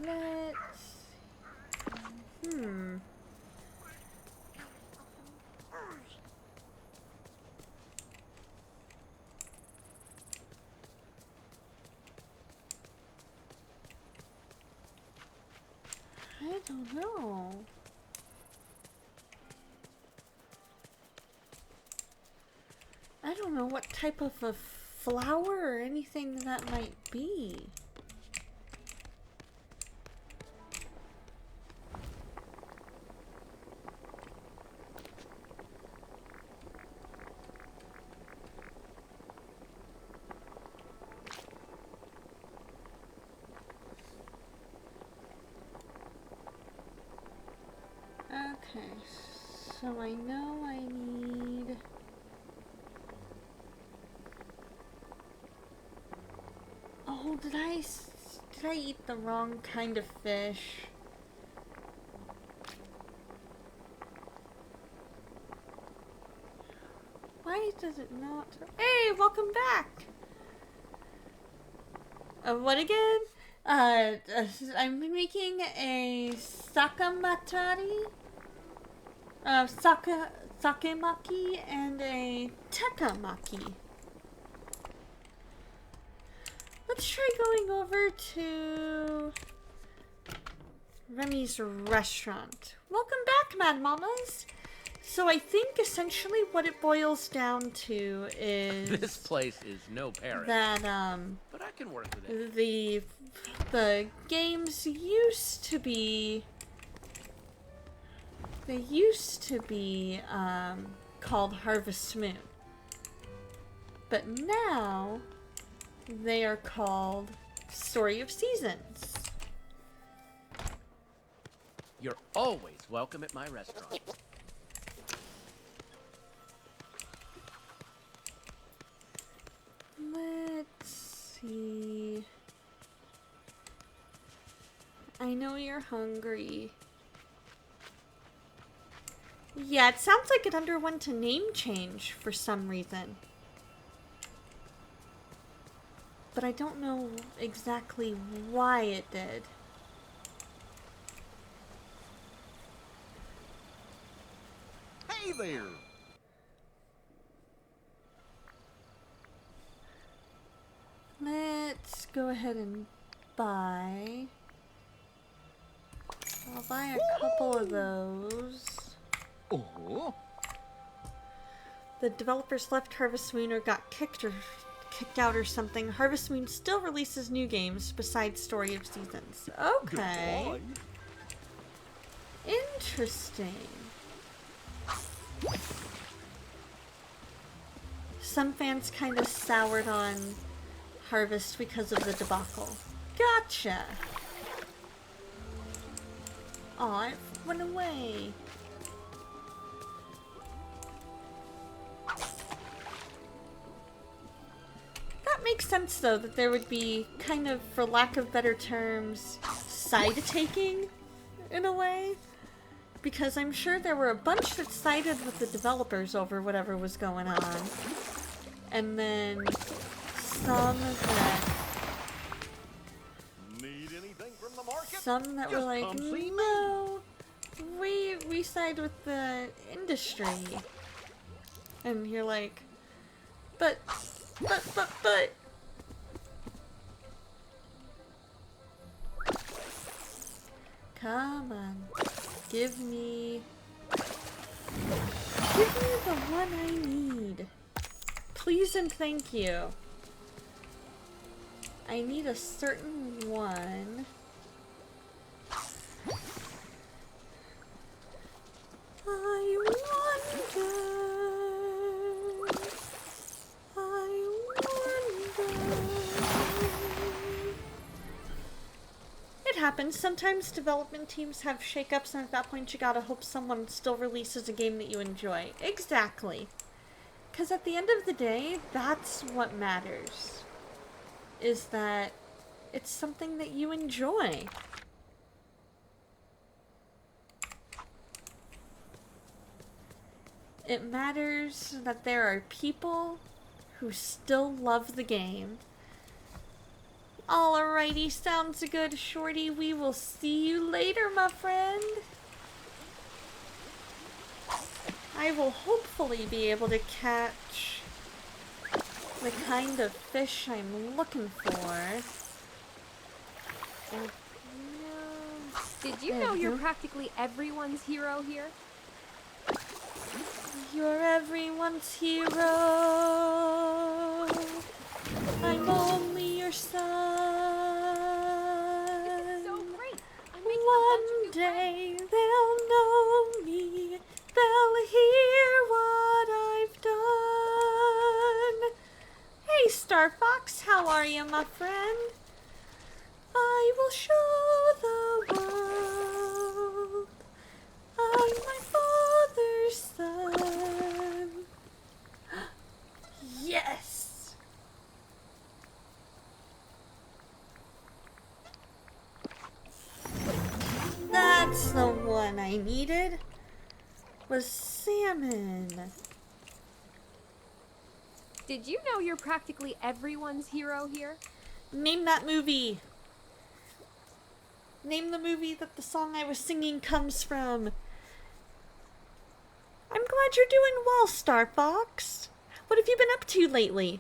Let's... I don't know. I don't know what type of a flower or anything that might be. Okay, so I know I need... Oh, did I eat the wrong kind of fish? Why does it not... Hey, welcome back! What again? I'm making a sakamatari, sakemaki, and a tekamaki. Let's try going over to Remy's restaurant. Welcome back, Mad Mamas! So I think essentially what it boils down to is... This place is no Paris. That, but I can work with it. The games used to be... They used to be, called Harvest Moon. But now, they are called Story of Seasons. You're always welcome at my restaurant. Let's see... I know you're hungry. Yeah, it sounds like it underwent a name change for some reason. But I don't know exactly why it did. Hey there! Let's go ahead and buy... I'll buy a couple of those. Oh, The developers left Harvest Moon or got kicked out or something. Harvest Moon still releases new games besides Story of Seasons. Okay. goodbye. Interesting. Some fans kind of soured on Harvest because of the debacle. Gotcha. Aw, it went away. That makes sense, though, that there would be kind of, for lack of better terms, side-taking, in a way. Because I'm sure there were a bunch that sided with the developers over whatever was going on. And then some that... Need anything from the market? Some that were Just like, come see me. no, we side with the industry. And you're like, but. Come on. Give me the one I need. Please and thank you. I need a certain one. I wonder. It happens. Sometimes development teams have shakeups, and at that point you gotta hope someone still releases a game that you enjoy. Exactly. Because at the end of the day, that's what matters. Is that it's something that you enjoy. It matters that there are people who still love the game. Alrighty, sounds good, Shorty. We will see you later, my friend. I will hopefully be able to catch the kind of fish I'm looking for. Did you know you're practically everyone's hero here? You're everyone's hero. I'm only your son. This is so great. I'm making One day they'll know me. They'll hear what I've done. Hey, Star Fox, how are you, my friend? I will show the world I'm my father's son. Yes! That's the one I needed. Was salmon. Did you know you're practically everyone's hero here? Name that movie. Name the movie that the song I was singing comes from. I'm glad you're doing well, Star Fox. What have you been up to lately?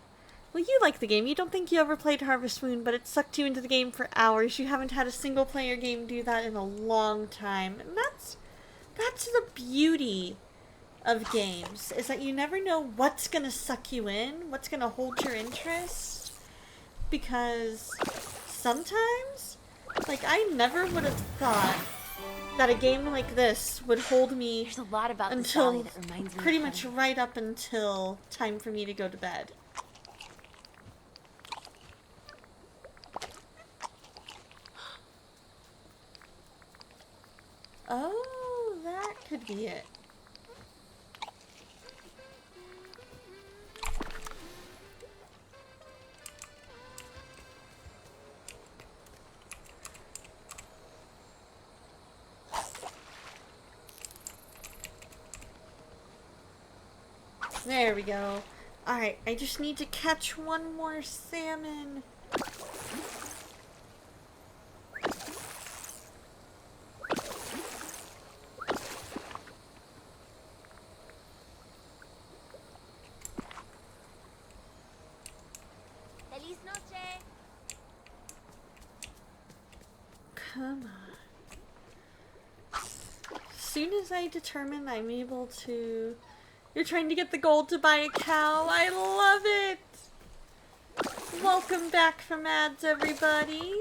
Well, you like the game. You don't think you ever played Harvest Moon, but it sucked you into the game for hours. You haven't had a single player game do that in a long time. And that's the beauty of games, is that you never know what's gonna suck you in, what's gonna hold your interest. Because sometimes, like, I never would have thought that a game like this would hold me There's a lot about this until valley that reminds me pretty of much home. right up until time for me to go to bed. Oh, that could be it. There we go. Alright, I just need to catch one more salmon. Feliz noche. Come on. As soon as I determine I'm able to... You're trying to get the gold to buy a cow. I love it! Welcome back from ads, everybody.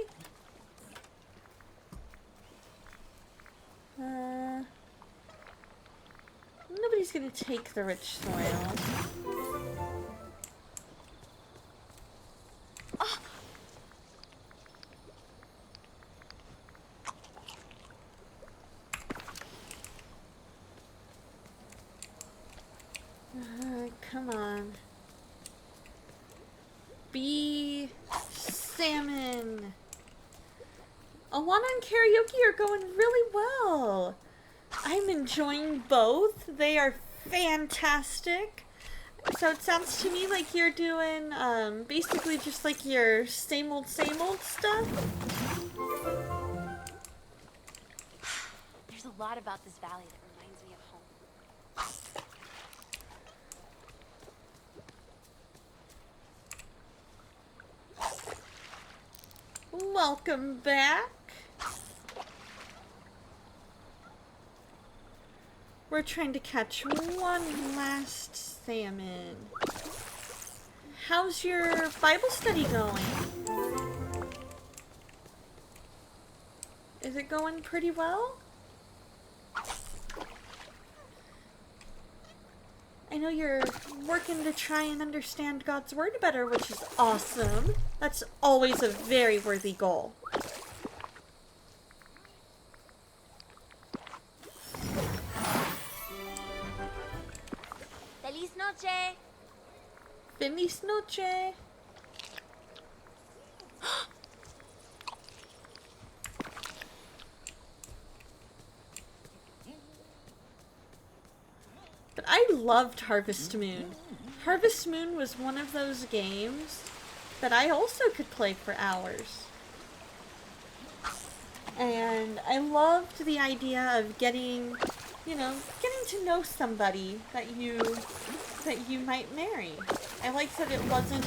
Nobody's gonna take the rich soil. Come on. Be salmon. Awana and karaoke are going really well. I'm enjoying both. They are fantastic. So it sounds to me like you're doing basically just like your same old stuff. There's a lot about this valley that reminds me of home. Welcome back. We're trying to catch one last salmon. How's your Bible study going? Is it going pretty well? I know you're working to try and understand God's Word better, which is awesome. That's always a very worthy goal. Feliz noche. Feliz noche. But I loved Harvest Moon. Harvest Moon was one of those games that I also could play for hours. And I loved the idea of getting to know somebody that you might marry. I liked that it wasn't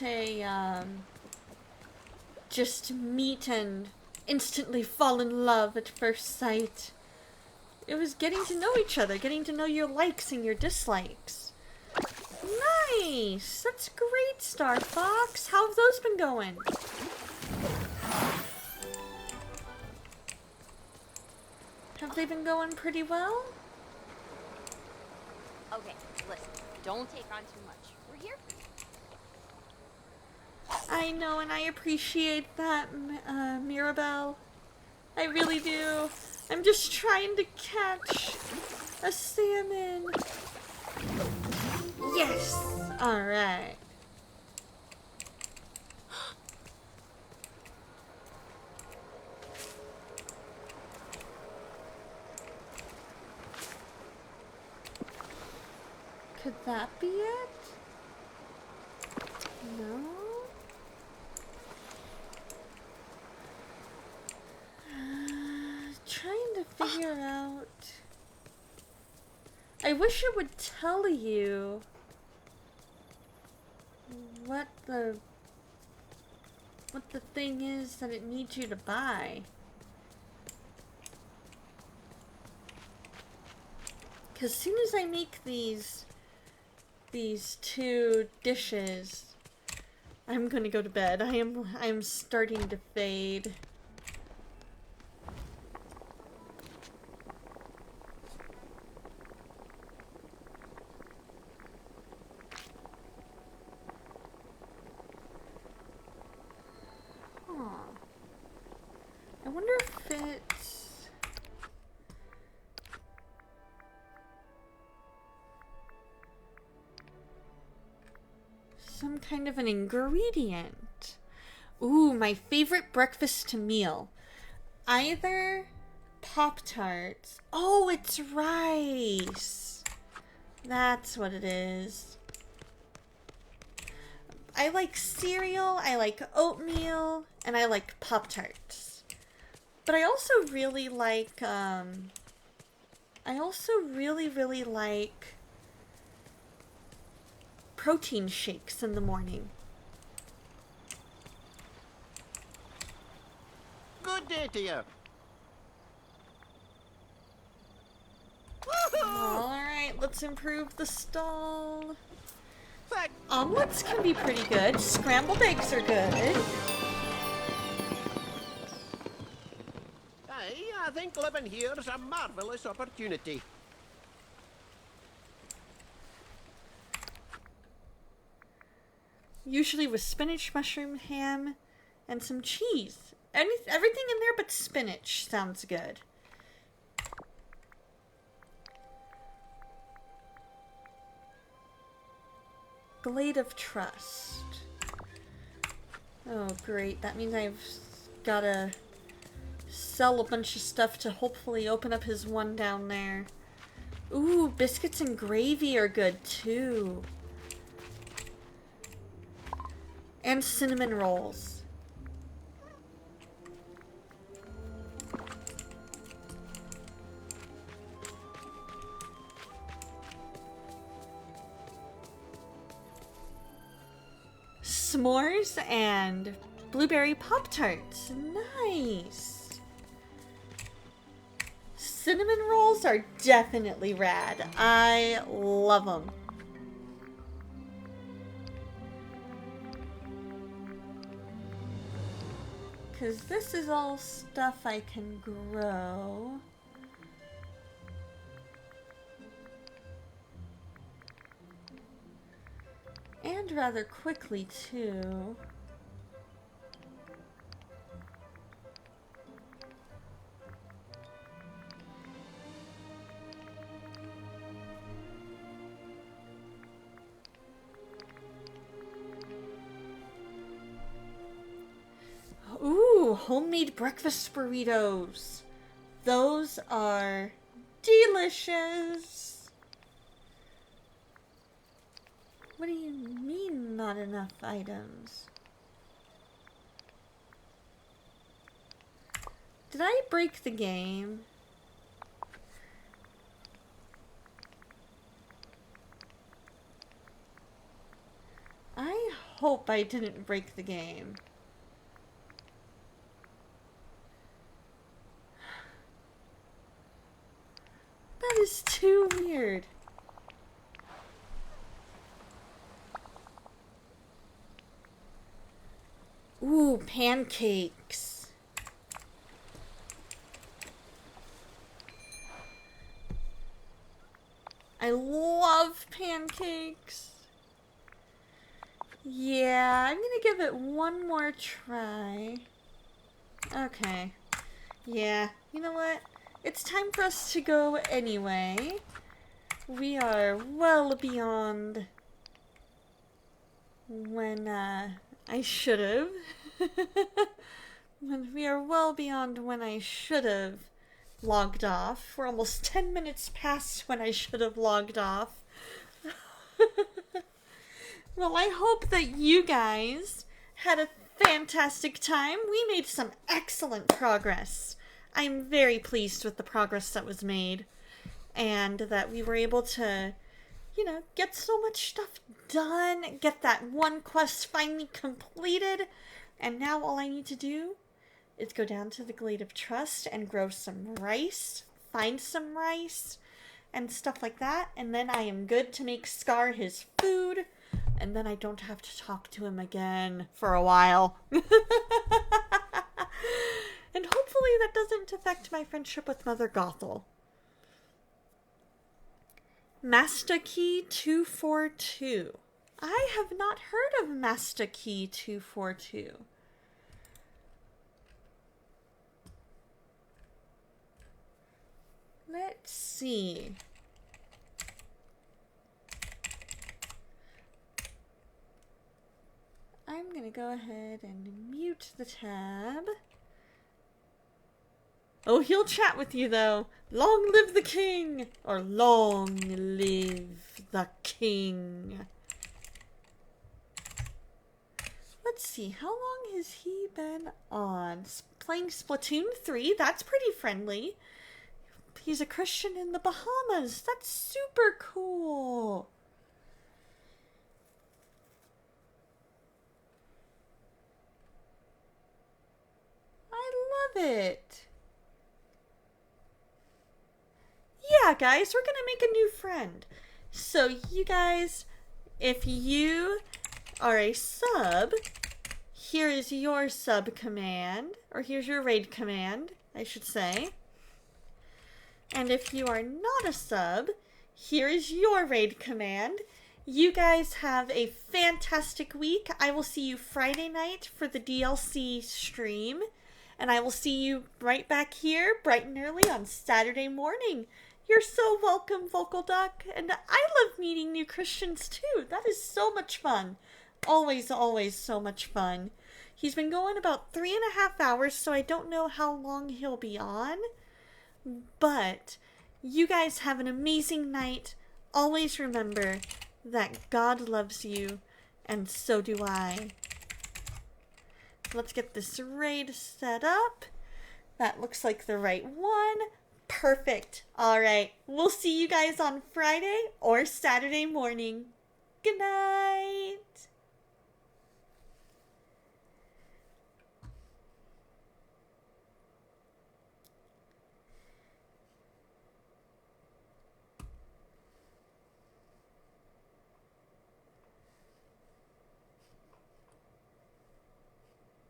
a just meet and instantly fall in love at first sight. It was getting to know each other, getting to know your likes and your dislikes. Nice! That's great, Star Fox. How have those been going? Have they been going pretty well? Okay, listen. Don't take on too much. We're here for you. I know, and I appreciate that, Mirabelle. I really do. I'm just trying to catch a salmon. Yes! Alright. Could that be it? No? Trying to figure out... I wish it would tell you what the thing is that it needs you to buy. Because as soon as I make these two dishes, I'm gonna go to bed. I'm starting to fade. I wonder if it's... some kind of an ingredient. Ooh, my favorite breakfast to meal. Either Pop-Tarts. Oh, it's rice. That's what it is. I like cereal, I like oatmeal, and I like Pop-Tarts. But I also really like, really like protein shakes in the morning. Good day to you. Alright, let's improve the stall. Omelets can be pretty good. Scrambled eggs are good. I think living here is a marvelous opportunity. Usually with spinach, mushroom, ham, and some cheese. Everything in there but spinach sounds good. Glade of Trust. Oh, great. That means I've gotta sell a bunch of stuff to hopefully open up his one down there. Ooh, biscuits and gravy are good too. And cinnamon rolls. S'mores and blueberry Pop-Tarts. Nice. cinnamon rolls are definitely rad. I love them. Because this is all stuff I can grow. And rather quickly, too. Ooh, homemade breakfast burritos. Those are delicious. What do you mean, not enough items? Did I break the game? I hope I didn't break the game. That is too weird. Ooh, pancakes. I love pancakes. Yeah, I'm gonna give it one more try. Okay. Yeah, you know what? It's time for us to go anyway. We are well beyond when I should have. We are well beyond when I should have logged off. We're almost 10 minutes past when I should have logged off. Well, I hope that you guys had a fantastic time. We made some excellent progress. I'm very pleased with the progress that was made, and that we were able to, you know, get so much stuff done, get that one quest finally completed, and now all I need to do is go down to the Glade of Trust and grow some rice, find some rice, and stuff like that, and then I am good to make Scar his food, and then I don't have to talk to him again for a while. And hopefully that doesn't affect my friendship with Mother Gothel. Master Key 242. I have not heard of Master Key 242. Let's see. I'm gonna go ahead and mute the tab. Oh, he'll chat with you, though. Long live the king! Or long live the king. Let's see, how long has he been on? Playing Splatoon 3? That's pretty friendly. He's a Christian in the Bahamas. That's super cool. I love it. Yeah, guys, we're gonna make a new friend. So you guys, if you are a sub, here is your sub command, or here's your raid command, I should say. And if you are not a sub, here is your raid command. You guys have a fantastic week. I will see you Friday night for the DLC stream, and I will see you right back here bright and early on Saturday morning. You're so welcome, Vocal Duck, and I love meeting new Christians too. That is so much fun. Always, always so much fun. He's been going about 3.5 hours, so I don't know how long he'll be on. But you guys have an amazing night. Always remember that God loves you, and so do I. Let's get this raid set up. That looks like the right one. Perfect. All right. We'll see you guys on Friday or Saturday morning. Good night.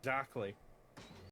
Exactly.